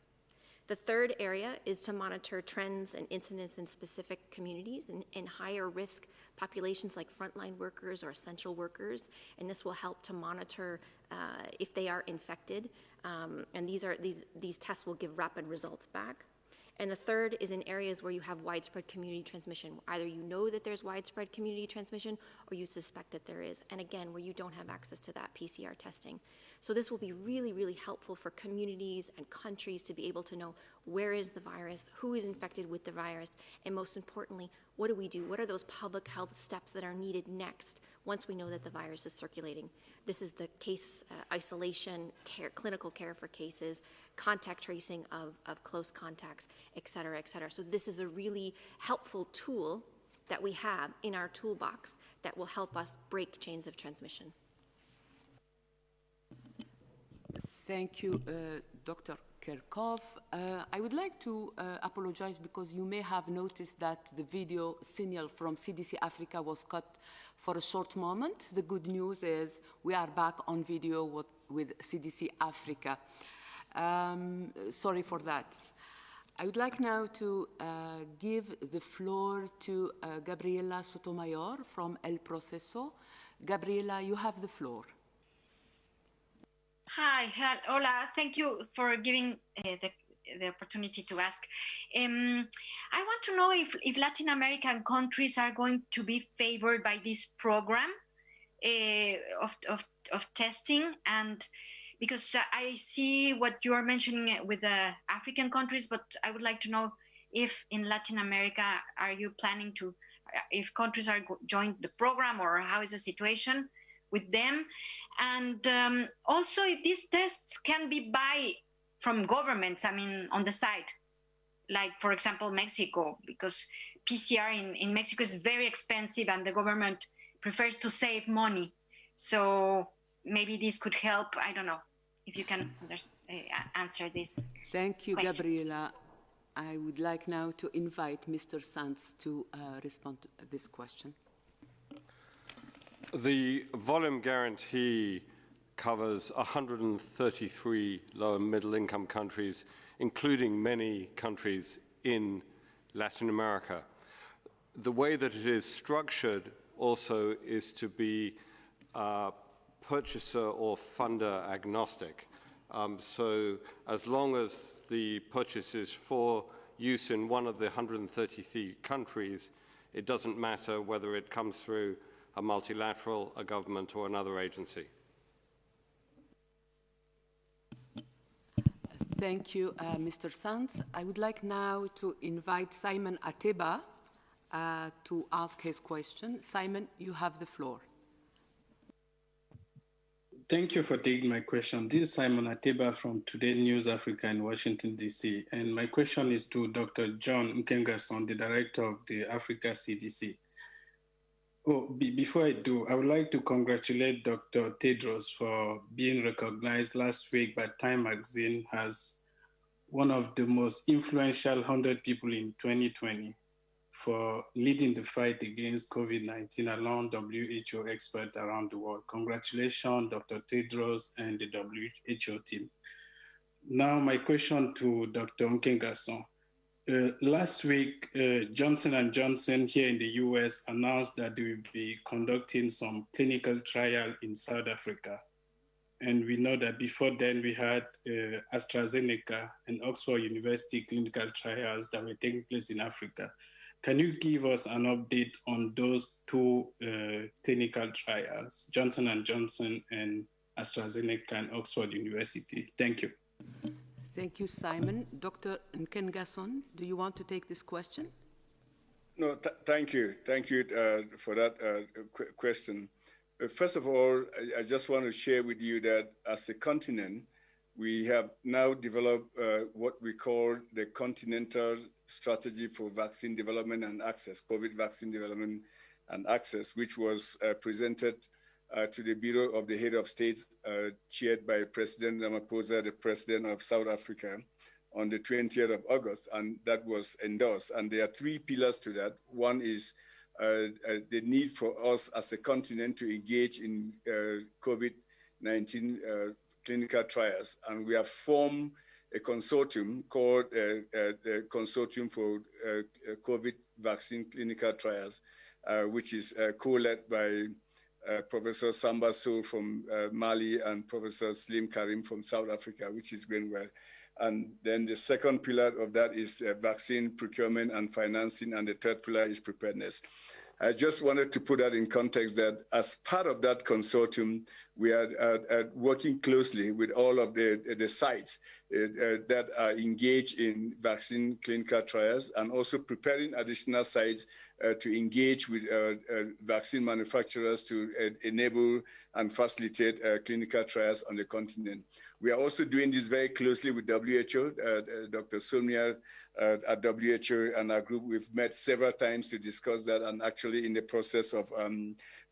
The third area is to monitor trends and incidents in specific communities in higher risk populations like frontline workers or essential workers, and this will help to monitor if they are infected, and these tests will give rapid results back. And the third is in areas where you have widespread community transmission. Either you know that there's widespread community transmission or you suspect that there is, and again, where you don't have access to that PCR testing. So this will be really, really helpful for communities and countries to be able to know where is the virus, who is infected with the virus, and most importantly, what do we do? What are those public health steps that are needed next once we know that the virus is circulating? This is the case isolation, care, clinical care for cases, contact tracing of close contacts, et cetera, et cetera. So this is a really helpful tool that we have in our toolbox that will help us break chains of transmission. Thank you, Dr. Kirkov. I would like to apologize because you may have noticed that the video signal from CDC Africa was cut for a short moment. The good news is we are back on video with CDC Africa. Sorry for that. I would like now to give the floor to Gabriela Sotomayor from El Proceso. Gabriela, you have the floor. Hi, hola. Thank you for giving the opportunity to ask. I want to know if Latin American countries are going to be favored by this program of testing, and because I see what you are mentioning with the African countries, but I would like to know if in Latin America, are you planning to, if countries are join the program, or how is the situation with them? And also if these tests can be buy from governments, I mean, on the side, like for example, Mexico, because PCR in Mexico is very expensive and the government prefers to save money. So maybe this could help. I don't know if you can answer this. Thank you, question. Gabriela. I would like now to invite Mr. Sanz to respond to this question. The volume guarantee covers 133 low and middle income countries, including many countries in Latin America. The way that it is structured also is to be purchaser or funder agnostic. So as long as the purchase is for use in one of the 133 countries, it doesn't matter whether it comes through a multilateral, a government, or another agency. Thank you, Mr. Sanz. I would like now to invite Simon Ateba to ask his question. Simon, you have the floor. Thank you for taking my question. This is Simon Ateba from Today News Africa in Washington, D.C. And my question is to Dr. John Nkengasong, the director of the Africa CDC. Before I do, I would like to congratulate Dr. Tedros for being recognized last week by Time magazine as one of the most influential 100 people in 2020 for leading the fight against COVID-19 along WHO experts around the world. Congratulations, Dr. Tedros and the WHO team. Now, my question to Dr. Nkengasong. Last week, Johnson & Johnson here in the US announced that they will be conducting some clinical trial in South Africa. And we know that before then we had AstraZeneca and Oxford University clinical trials that were taking place in Africa. Can you give us an update on those two clinical trials, Johnson & Johnson and AstraZeneca and Oxford University? Thank you. Thank you, Simon. Dr. Nkengasong, do you want to take this question? No, thank you. Thank you for that question. First of all, I just want to share with you that as a continent, we have now developed what we call the Continental Strategy for Vaccine Development and Access, COVID vaccine development and access, which was presented to the Bureau of the Head of States, chaired by President Ramaphosa, the President of South Africa, on the 20th of August, and that was endorsed. And there are three pillars to that. One is the need for us as a continent to engage in COVID-19 clinical trials. And we have formed a consortium called the Consortium for COVID Vaccine Clinical Trials, which is co-led by Professor Samba Sow from Mali and Professor Slim Karim from South Africa, which is going well. And then the second pillar of that is vaccine procurement and financing, and the third pillar is preparedness. I just wanted to put that in context that as part of that consortium, we are working closely with all of the sites that are engaged in vaccine clinical trials, and also preparing additional sites to engage with vaccine manufacturers to enable and facilitate clinical trials on the continent. We are also doing this very closely with WHO. Dr. Somnia at WHO and our group, we've met several times to discuss that, and actually in the process of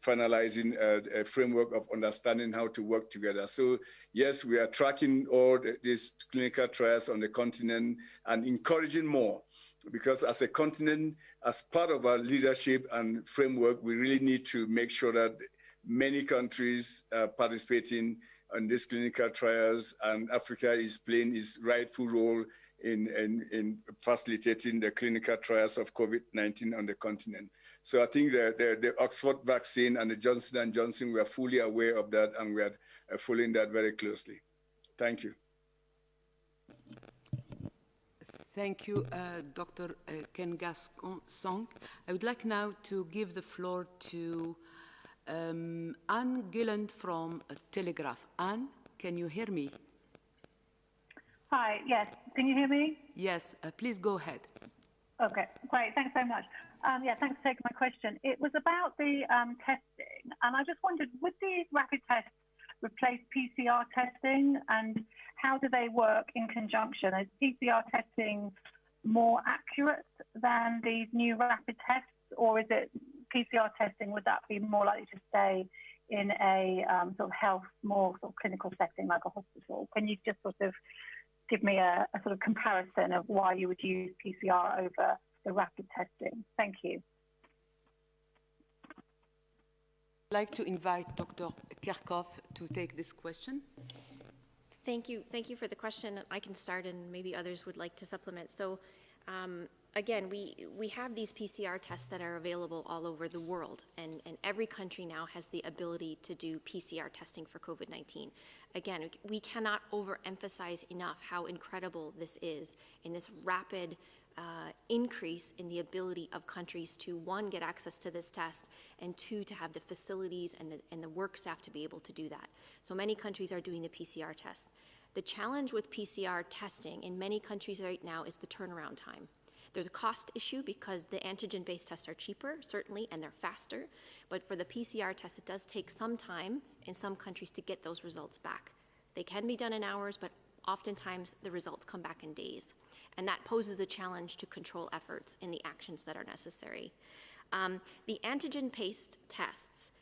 finalizing a framework of understanding how to work together. So yes, we are tracking all these clinical trials on the continent and encouraging more, because as a continent, as part of our leadership and framework, we really need to make sure that many countries are participating on these clinical trials, and Africa is playing its rightful role in facilitating the clinical trials of COVID-19 on the continent. So I think the Oxford vaccine and the Johnson & Johnson, we are fully aware of that, and we are following that very closely. Thank you. Thank you, Dr. Song. I would like now to give the floor to Anne Gilland from Telegraph. Anne, can you hear me? Hi, yes. Can you hear me? Yes, please go ahead. Okay, great. Thanks so much. Yeah, thanks for taking my question. It was about the testing, and I just wondered, would these rapid tests replace PCR testing, and how do they work in conjunction? Is PCR testing more accurate than these new rapid tests, or is it PCR testing, would that be more likely to stay in a sort of health, more sort of clinical setting like a hospital? Can you just sort of give me a sort of comparison of why you would use PCR over the rapid testing? Thank you. I'd like to invite Dr. Kerkhoff to take this question. Thank you for the question. I can start, and maybe others would like to supplement. So again, we have these PCR tests that are available all over the world, and every country now has the ability to do PCR testing for COVID-19. Again, we cannot overemphasize enough how incredible this is in this rapid increase in the ability of countries to, one, get access to this test, and two, to have the facilities and the work staff to be able to do that. So many countries are doing the PCR test. The challenge with PCR testing in many countries right now is the turnaround time. There's a cost issue because the antigen-based tests are cheaper, certainly, and they're faster. But for the PCR test, it does take some time in some countries to get those results back. They can be done in hours, but oftentimes the results come back in days. And that poses a challenge to control efforts in the actions that are necessary. The antigen-based tests,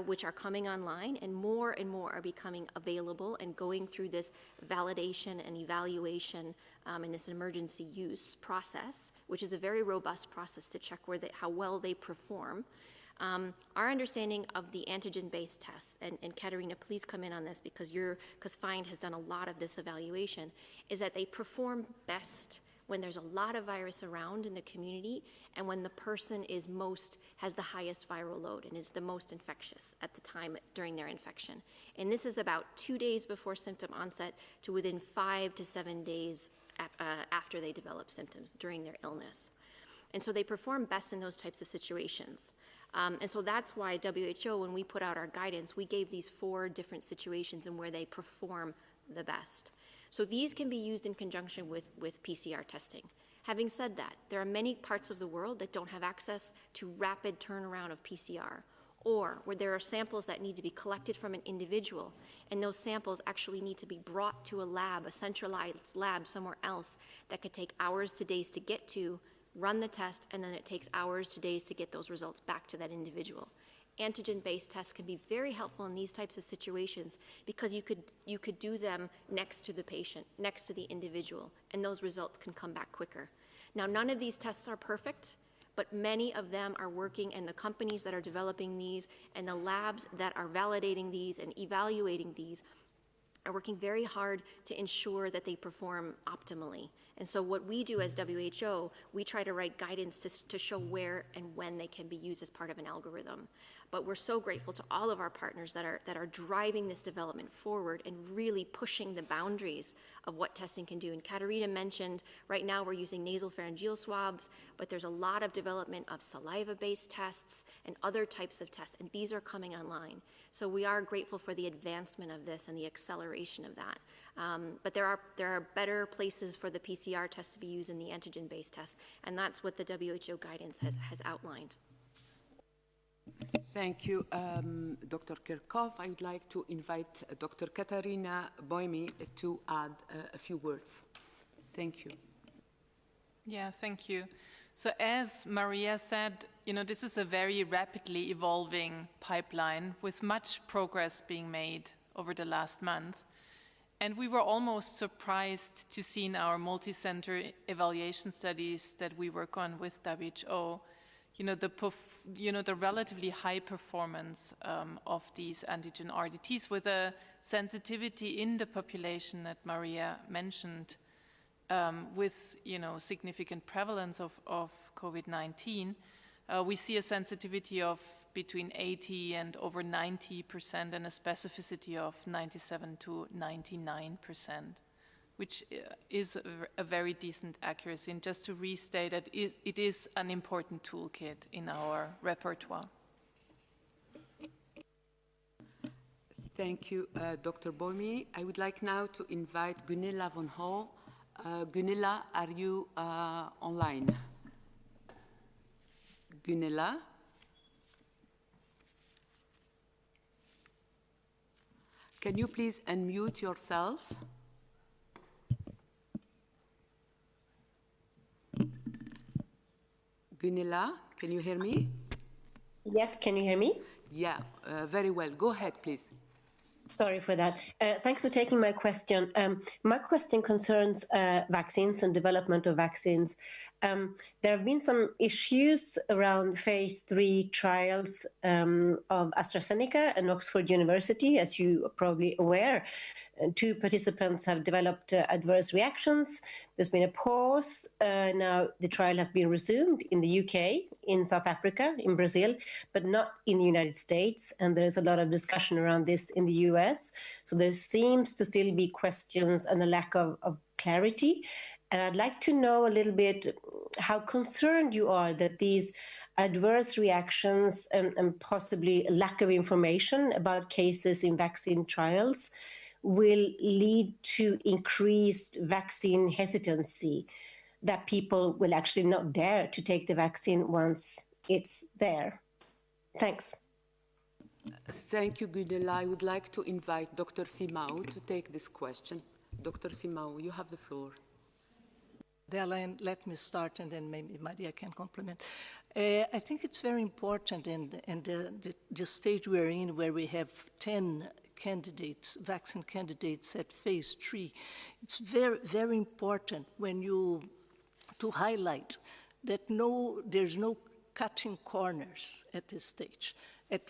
which are coming online and more are becoming available and going through this validation and evaluation in this emergency use process, which is a very robust process to check how well they perform. Our understanding of the antigen-based tests, and Katerina, please come in on this because FIND has done a lot of this evaluation, is that they perform best when there's a lot of virus around in the community and when the person has the highest viral load and is the most infectious at the time during their infection. And this is about 2 days before symptom onset to within 5 to 7 days after they develop symptoms during their illness. And so they perform best in those types of situations. And so that's why WHO, when we put out our guidance, we gave these 4 different situations in where they perform the best. So these can be used in conjunction with PCR testing. Having said that, there are many parts of the world that don't have access to rapid turnaround of PCR, or where there are samples that need to be collected from an individual, and those samples actually need to be brought to a lab, a centralized lab somewhere else that could take hours to days to get to, run the test, and then it takes hours to days to get those results back to that individual. Antigen-based tests can be very helpful in these types of situations because you could do them next to the patient, next to the individual, and those results can come back quicker. Now, none of these tests are perfect, but many of them are working, and the companies that are developing these and the labs that are validating these and evaluating these are working very hard to ensure that they perform optimally. And so what we do as WHO, we try to write guidance to show where and when they can be used as part of an algorithm. But we're so grateful to all of our partners that are driving this development forward and really pushing the boundaries of what testing can do. And Katerina mentioned, right now we're using nasopharyngeal swabs, but there's a lot of development of saliva-based tests and other types of tests, and these are coming online. So we are grateful for the advancement of this and the acceleration of that. But there are better places for the PCR PCR test to be used in the antigen-based test. And that's what the WHO guidance has outlined. Thank you, Dr. Kirchhoff. I would like to invite Dr. Katarina Boimi to add a few words. Thank you. Yeah, thank you. So as Maria said, this is a very rapidly evolving pipeline with much progress being made over the last month. And we were almost surprised to see in our multi-center evaluation studies that we work on with WHO, the relatively high performance of these antigen RDTs with a sensitivity in the population that Maria mentioned, with significant prevalence of COVID-19, we see a sensitivity of between 80 and over 90% and a specificity of 97 to 99%, which is a very decent accuracy. And just to restate that it is an important toolkit in our repertoire. Thank you, Dr. Boimi. I would like now to invite Gunilla von Hall. Gunilla, are you online? Gunilla? Can you please unmute yourself? Gunilla, can you hear me? Yes, can you hear me? Yeah, very well. Go ahead, please. Sorry for that. Thanks for taking my question. My question concerns vaccines and development of vaccines. There have been some issues around phase 3 trials of AstraZeneca and Oxford University, as you are probably aware. 2 participants have developed adverse reactions. There's been a pause. Now the trial has been resumed in the UK, in South Africa, in Brazil, but not in the United States. And there's a lot of discussion around this in the US. So there seems to still be questions and a lack of clarity. And I'd like to know a little bit how concerned you are that these adverse reactions and possibly lack of information about cases in vaccine trials will lead to increased vaccine hesitancy, that people will actually not dare to take the vaccine once it's there. Thanks. Thank you, Gunilla. I would like to invite Dr. Simao to take this question. Dr. Simao, you have the floor. Let me start, and then maybe Maria can complement. I think it's very important in the stage we're in, where we have 10 candidates, vaccine candidates at phase 3. It's very, very important to highlight that there's no cutting corners at this stage.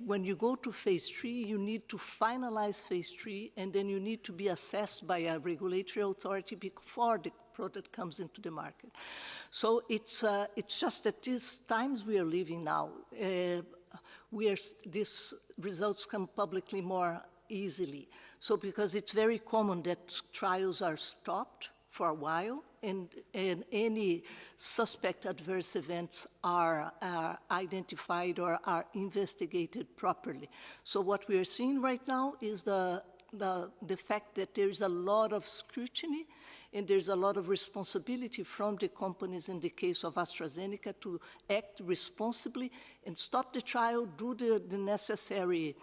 When you go to phase 3, you need to finalize phase 3, and then you need to be assessed by a regulatory authority before the product comes into the market. So it's just that these times we are living now, these results come publicly more easily. So because it's very common that trials are stopped for a while, and any suspect adverse events are identified or are investigated properly. So what we are seeing right now is the fact that there is a lot of scrutiny and there's a lot of responsibility from the companies in the case of AstraZeneca to act responsibly and stop the trial, do the necessary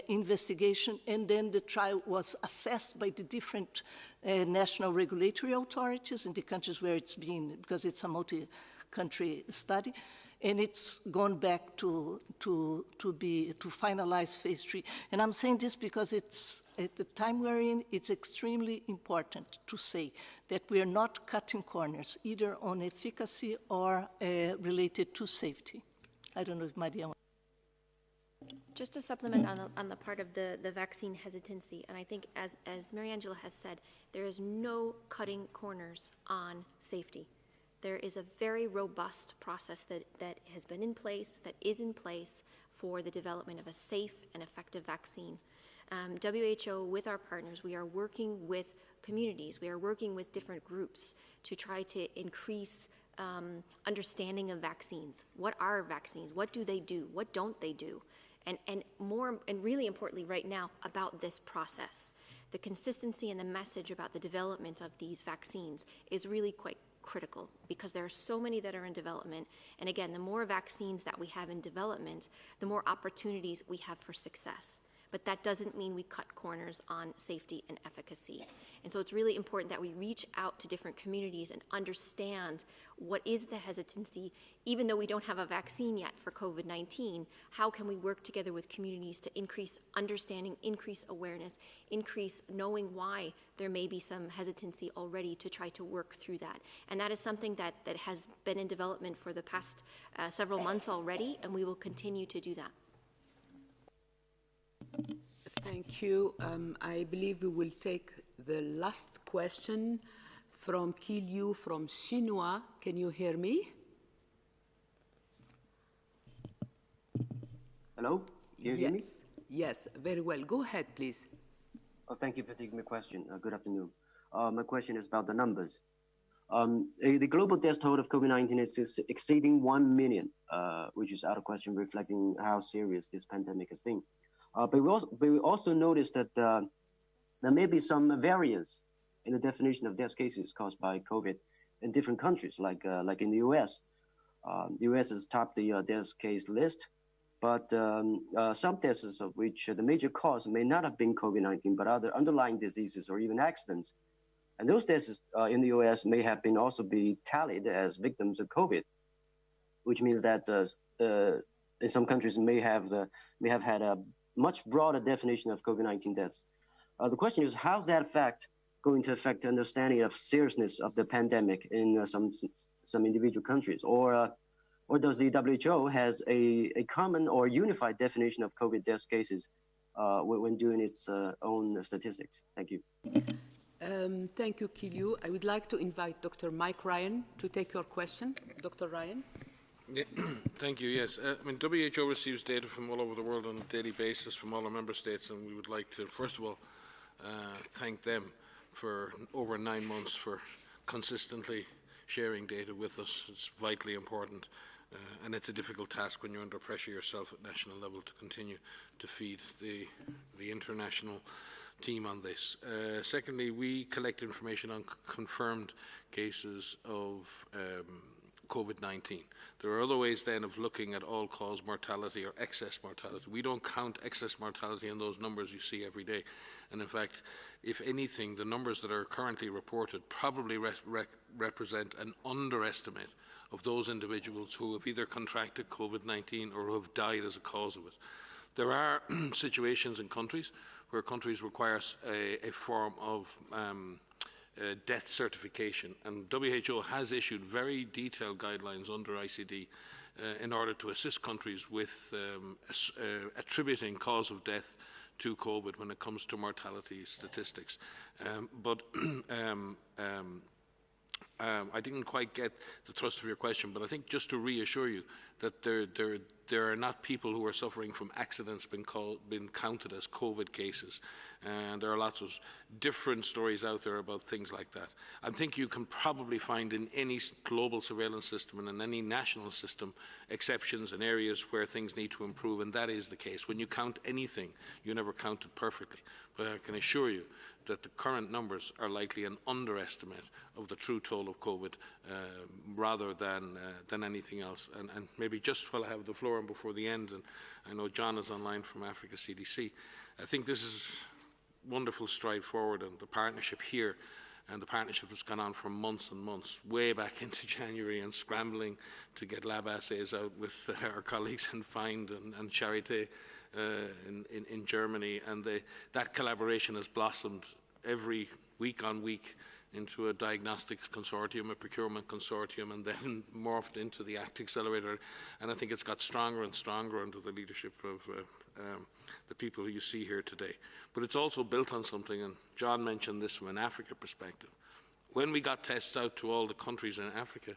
investigation, and then the trial was assessed by the different national regulatory authorities in the countries where it's been, because it's a multi-country study, and it's gone back to finalize phase 3. And I'm saying this because it's at the time we're in, it's extremely important to say that we are not cutting corners, either on efficacy or related to safety. I don't know if Maria. Just to supplement on the part of the vaccine hesitancy, and I think as Mariangela has said, there is no cutting corners on safety. There is a very robust process that has been in place, that is in place for the development of a safe and effective vaccine. WHO, with our partners, we are working with communities, we are working with different groups to try to increase understanding of vaccines. What are vaccines? What do they do? What don't they do? And really importantly right now, about this process. the consistency and the message about the development of these vaccines is really quite critical, because there are so many that are in development. And again, the more vaccines that we have in development, the more opportunities we have for success. But that doesn't mean we cut corners on safety and efficacy. And so it's really important that we reach out to different communities and understand what is the hesitancy. Even though we don't have a vaccine yet for COVID-19, how can we work together with communities to increase understanding, increase awareness, increase knowing why there may be some hesitancy already, to try to work through that. And that is something that has been in development for the past several months already, and we will continue to do that. Thank you. I believe we will take the last question from Kilyu from Xinhua. Can you hear me? Hello? Can you hear me? Yes, very well. Go ahead, please. Oh, thank you for taking my question. Good afternoon. My question is about the numbers. The global death toll of COVID-19 is exceeding 1 million, which is out of question, reflecting how serious this pandemic has been. But we also noticed that there may be some variance in the definition of death cases caused by COVID in different countries, like in the US. The US has topped the death case list, but some deaths of which the major cause may not have been COVID-19, but other underlying diseases or even accidents. And those deaths in the US may have been also be tallied as victims of COVID, which means that in some countries may have had a much broader definition of COVID-19 deaths. The question is, how's that fact going to affect the understanding of seriousness of the pandemic in some individual countries? Or does the WHO has a common or unified definition of COVID death cases when doing its own statistics? Thank you. Thank you, Kilyu. I would like to invite Dr. Mike Ryan to take your question. Dr. Ryan. Yeah, thank you, yes. I mean, WHO receives data from all over the world on a daily basis from all our member states, and we would like to, first of all, thank them for over 9 months for consistently sharing data with us. It's vitally important, and it's a difficult task when you're under pressure yourself at national level to continue to feed the international team on this. Secondly, we collect information on confirmed cases of COVID-19. There are other ways then of looking at all-cause mortality or excess mortality. We don't count excess mortality in those numbers you see every day. And in fact, if anything, the numbers that are currently reported probably represent an underestimate of those individuals who have either contracted COVID-19 or who have died as a cause of it. There are situations in countries where countries require a form of death certification, and WHO has issued very detailed guidelines under ICD in order to assist countries with attributing cause of death to COVID when it comes to mortality statistics. I didn't quite get the thrust of your question, but I think just to reassure you that there are not people who are suffering from accidents been counted as COVID cases. And there are lots of different stories out there about things like that. I think you can probably find in any global surveillance system and in any national system exceptions and areas where things need to improve, and that is the case. When you count anything, you never count it perfectly. But I can assure you that the current numbers are likely an underestimate of the true toll of COVID rather than anything else. And maybe just while I have the floor and before the end, and I know John is online from Africa CDC, I think this is wonderful stride forward, and the partnership here, and the partnership has gone on for months and months, way back into January, and scrambling to get lab assays out with our colleagues in FIND and Charité in Germany, and that collaboration has blossomed every week on week into a diagnostics consortium, a procurement consortium, and then morphed into the ACT Accelerator. And I think it's got stronger and stronger under the leadership of the people who you see here today. But it's also built on something, and John mentioned this from an Africa perspective. When we got tests out to all the countries in Africa,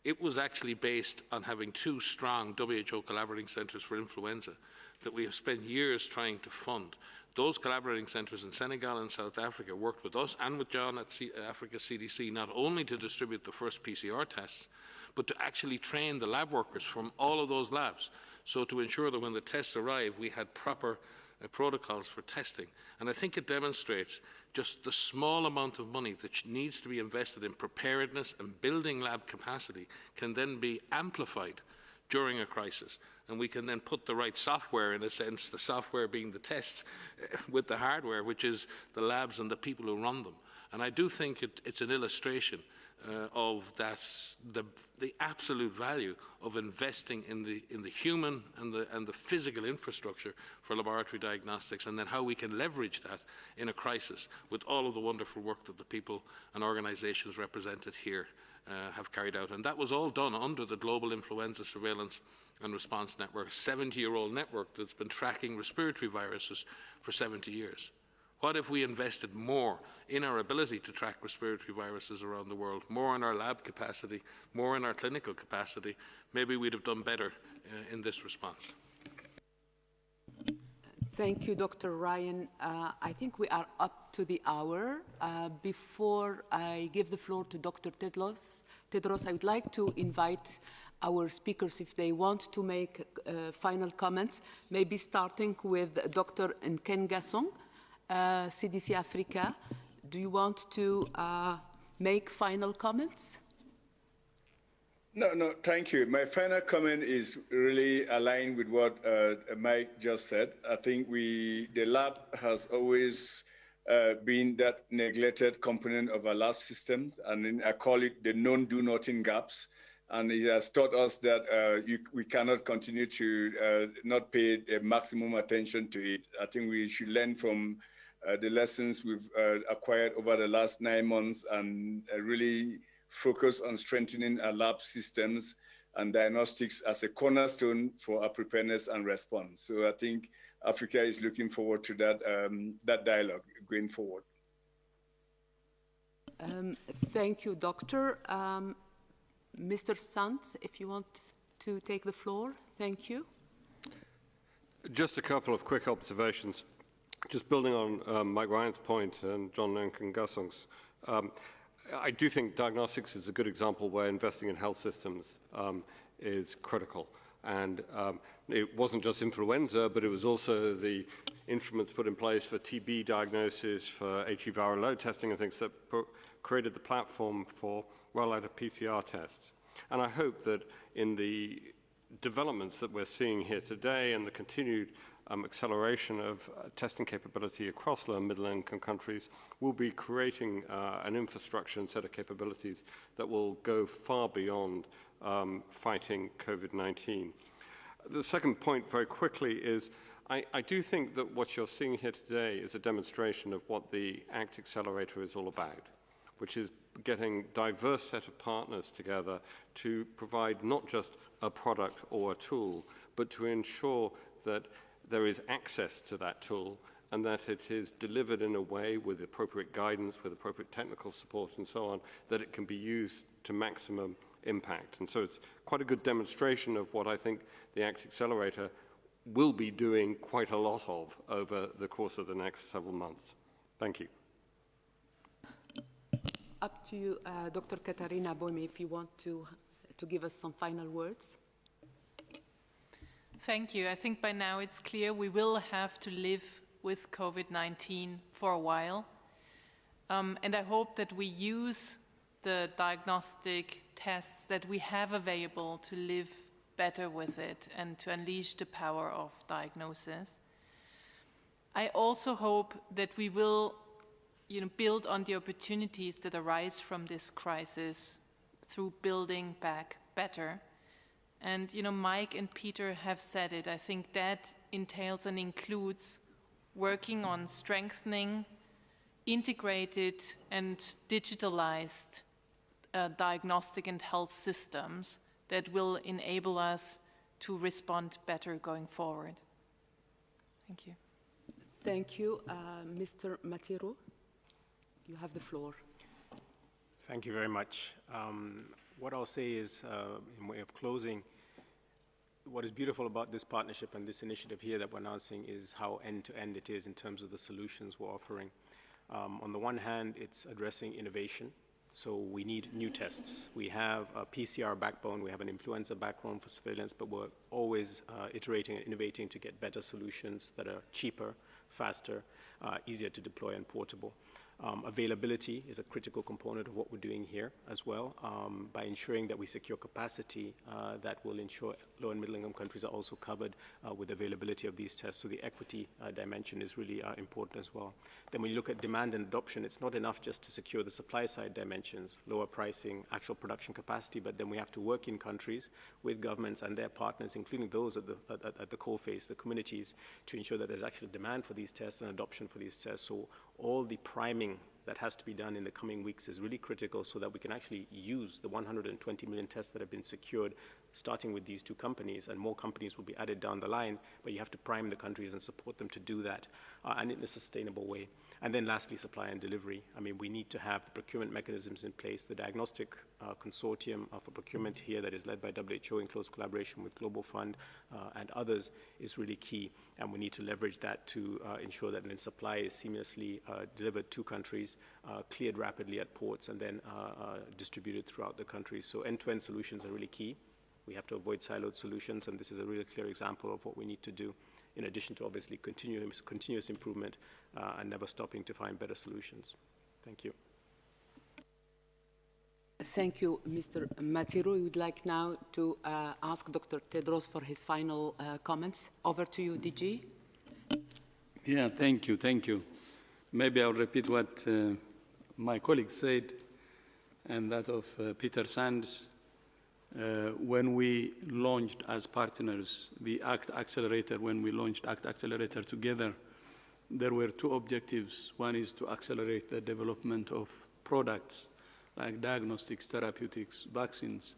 it was actually based on having 2 strong WHO collaborating centres for influenza that we have spent years trying to fund. Those collaborating centres in Senegal and South Africa worked with us and with John at Africa CDC not only to distribute the first PCR tests, but to actually train the lab workers from all of those labs. So to ensure that when the tests arrived, we had proper protocols for testing. And I think it demonstrates just the small amount of money that needs to be invested in preparedness and building lab capacity can then be amplified during a crisis. And we can then put the right software, in a sense, the software being the tests, with the hardware, which is the labs and the people who run them. And I do think it's an illustration of that, the absolute value of investing in the human and the physical infrastructure for laboratory diagnostics, and then how we can leverage that in a crisis with all of the wonderful work that the people and organizations represented here have carried out. And that was all done under the Global Influenza Surveillance and Response Network, a 70-year-old network that's been tracking respiratory viruses for 70 years. What if we invested more in our ability to track respiratory viruses around the world, more in our lab capacity, more in our clinical capacity? Maybe we'd have done better in this response. Thank you, Dr. Ryan. I think we are up to the hour. Before I give the floor to Dr. Tedros, I would like to invite our speakers, if they want to make final comments, maybe starting with Dr. Nkengasong, CDC Africa. Do you want to make final comments? No, thank you. My final comment is really aligned with what Mike just said. I think the lab has always been that neglected component of our lab system, and I call it the known do-nothing gaps. And it has taught us that we cannot continue to not pay maximum attention to it. I think we should learn from the lessons we've acquired over the last 9 months and really focus on strengthening our lab systems and diagnostics as a cornerstone for our preparedness and response. So I think Africa is looking forward to that dialogue going forward. Thank you, Doctor. Mr. Sant, if you want to take the floor, thank you. Just a couple of quick observations. Just building on Mike Ryan's point and John Nkengasong's, I do think diagnostics is a good example where investing in health systems is critical. And it wasn't just influenza, but it was also the instruments put in place for TB diagnosis, for HIV viral load testing and things that created the platform for rollout of PCR tests. And I hope that in the developments that we're seeing here today and the continued acceleration of testing capability across low and middle income countries, we'll be creating an infrastructure and set of capabilities that will go far beyond fighting COVID-19. The second point, very quickly, is I do think that what you're seeing here today is a demonstration of what the ACT Accelerator is all about, which is getting a diverse set of partners together to provide not just a product or a tool, but to ensure that there is access to that tool and that it is delivered in a way with appropriate guidance, with appropriate technical support and so on, that it can be used to maximum impact. And so it's quite a good demonstration of what I think the ACT Accelerator will be doing quite a lot of over the course of the next several months. Thank you. Up to you, Dr. Katarina Boime, if you want to give us some final words. Thank you. I think by now it's clear we will have to live with COVID-19 for a while. And I hope that we use the diagnostic tests that we have available to live better with it and to unleash the power of diagnosis. I also hope that we will build on the opportunities that arise from this crisis through building back better. And, Mike and Peter have said it. I think that entails and includes working on strengthening integrated and digitalized diagnostic and health systems that will enable us to respond better going forward. Thank you. Thank you. Mr. Matiru, you have the floor. Thank you very much. What I'll say is, in way of closing, what is beautiful about this partnership and this initiative here that we're announcing is how end-to-end it is in terms of the solutions we're offering. On the one hand, it's addressing innovation. So we need new tests. We have a PCR backbone, we have an influenza backbone for surveillance, but we're always iterating and innovating to get better solutions that are cheaper, faster, easier to deploy and portable. Availability is a critical component of what we're doing here as well, by ensuring that we secure capacity that will ensure low and middle income countries are also covered with availability of these tests. So the equity dimension is really important as well. Then when you look at demand and adoption, it's not enough just to secure the supply side dimensions, lower pricing, actual production capacity, but then we have to work in countries with governments and their partners, including those at the coalface, the communities, to ensure that there's actual demand for these tests and adoption for these tests. So all the priming that has to be done in the coming weeks is really critical so that we can actually use the 120 million tests that have been secured, starting with these two companies, and more companies will be added down the line, but you have to prime the countries and support them to do that, and in a sustainable way. And then lastly, supply and delivery. I mean, we need to have the procurement mechanisms in place. The diagnostic consortium for procurement here that is led by WHO in close collaboration with Global Fund and others is really key. And we need to leverage that to ensure that then supply is seamlessly delivered to countries, cleared rapidly at ports, and then distributed throughout the country. So end-to-end solutions are really key. We have to avoid siloed solutions, and this is a really clear example of what we need to do, in addition to obviously continuous improvement and never stopping to find better solutions. Thank you. Thank you, Mr. Matiru. We would like now to ask Dr. Tedros for his final comments. Over to you, DG. Yeah, thank you. Maybe I'll repeat what my colleague said, and that of Peter Sands. When we launched as partners the ACT Accelerator, when we launched ACT Accelerator together, there were two objectives. One is to accelerate the development of products like diagnostics, therapeutics, vaccines,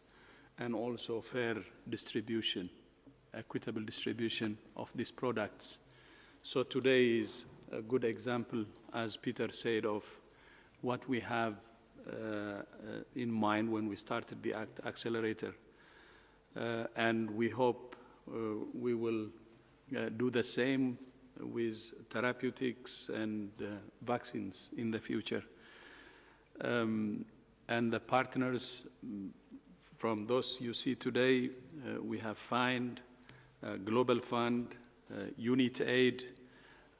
and also fair distribution, equitable distribution of these products. So today is a good example, as Peter said, of what we have in mind when we started the ACT Accelerator. And we hope we will do the same with therapeutics and vaccines in the future. And the partners, from those you see today, we have FIND, Global Fund, UNITAID,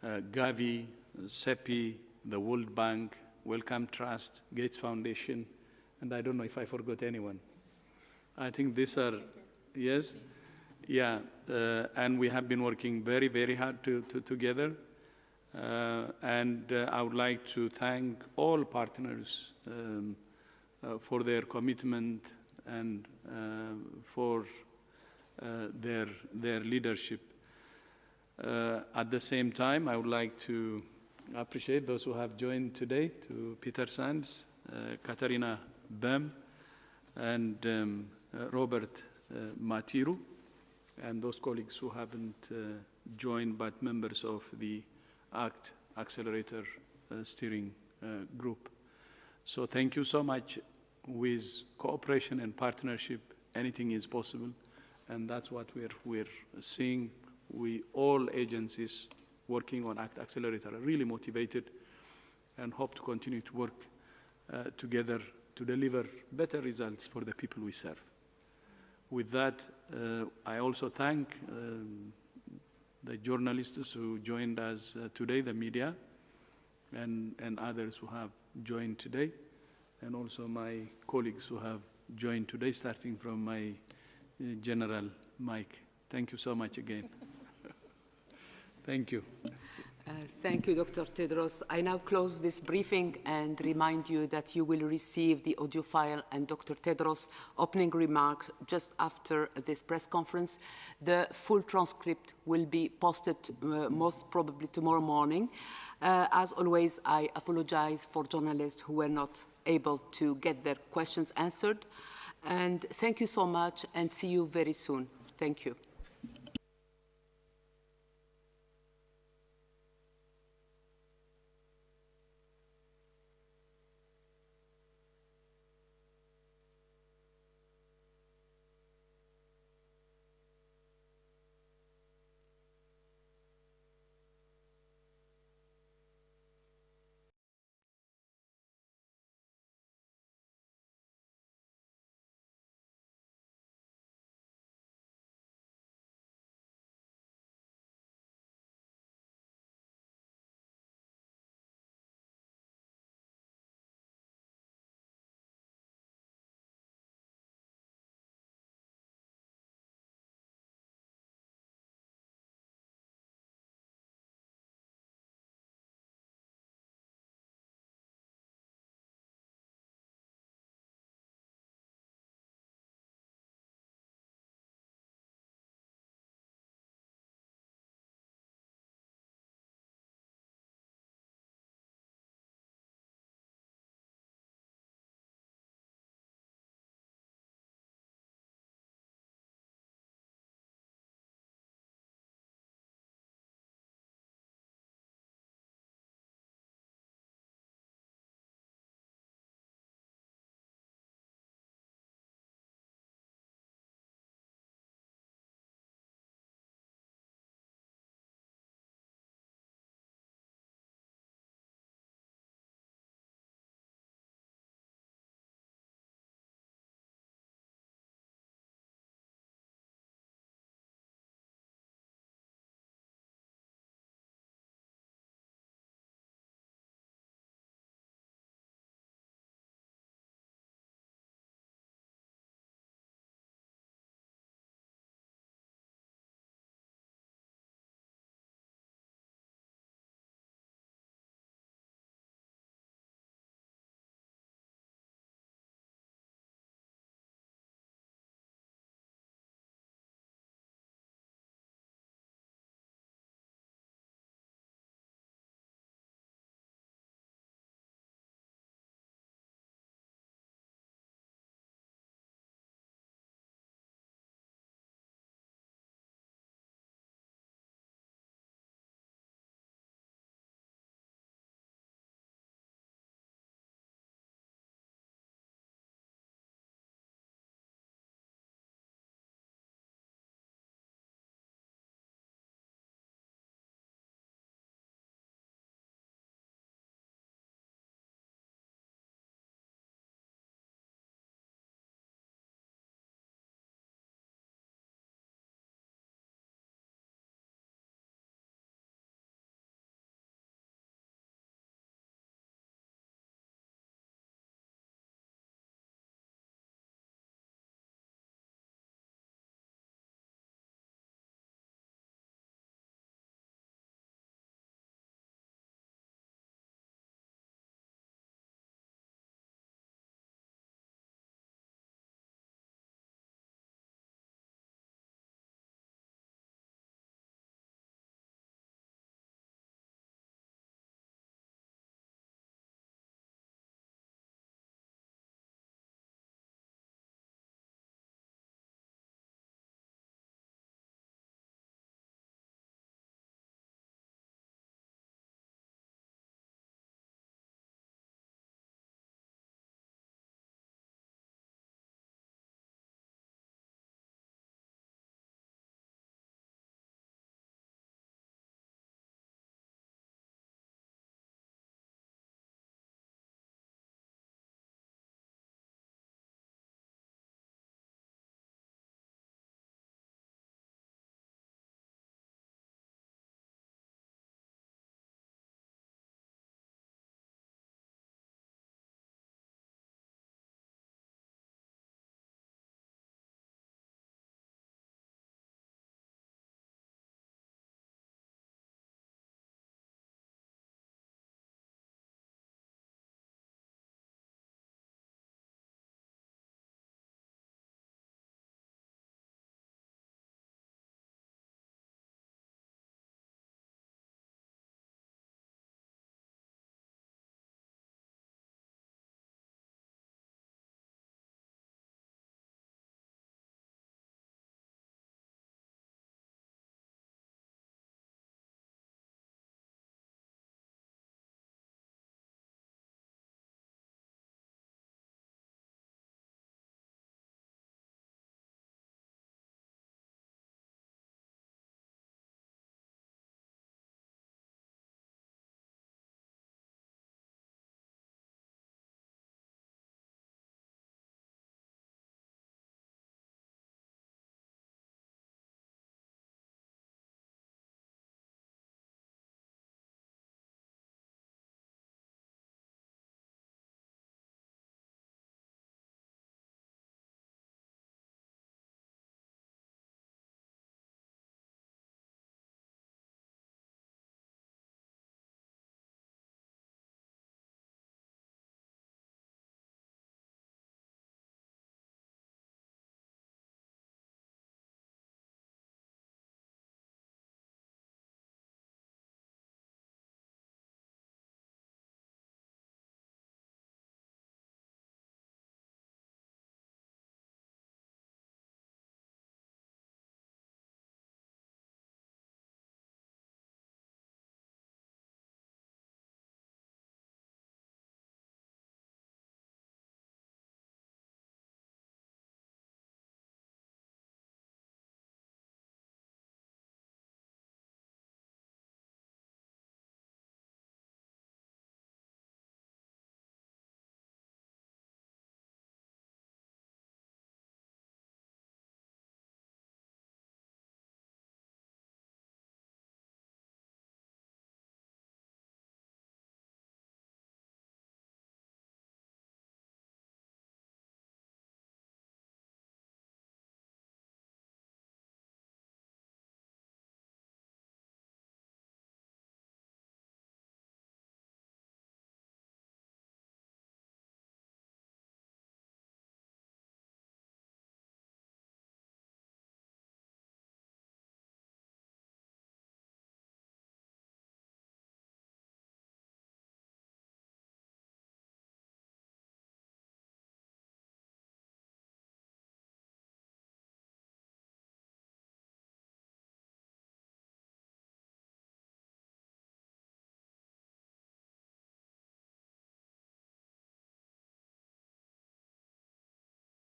Gavi, CEPI, the World Bank, Wellcome Trust, Gates Foundation, and I don't know if I forgot anyone. I think these are, yes? Yeah, and we have been working very, very hard together. And I would like to thank all partners for their commitment and for their leadership. At the same time, I would like to appreciate those who have joined today, to Peter Sands, Katarina Bem, and Robert Matiru, and those colleagues who haven't joined but members of the ACT Accelerator Steering Group. So thank you so much. With cooperation and partnership, anything is possible, and that's what we're seeing. All agencies working on ACT Accelerator are really motivated and hope to continue to work together to deliver better results for the people we serve. With that, I also thank the journalists who joined us today, the media, and others who have joined today, and also my colleagues who have joined today, starting from my General Mike. Thank you so much again. Thank you. Thank you, Dr. Tedros. I now close this briefing and remind you that you will receive the audio file and Dr. Tedros' opening remarks just after this press conference. The full transcript will be posted most probably tomorrow morning. As always, I apologize for journalists who were not able to get their questions answered. And thank you so much, and see you very soon. Thank you.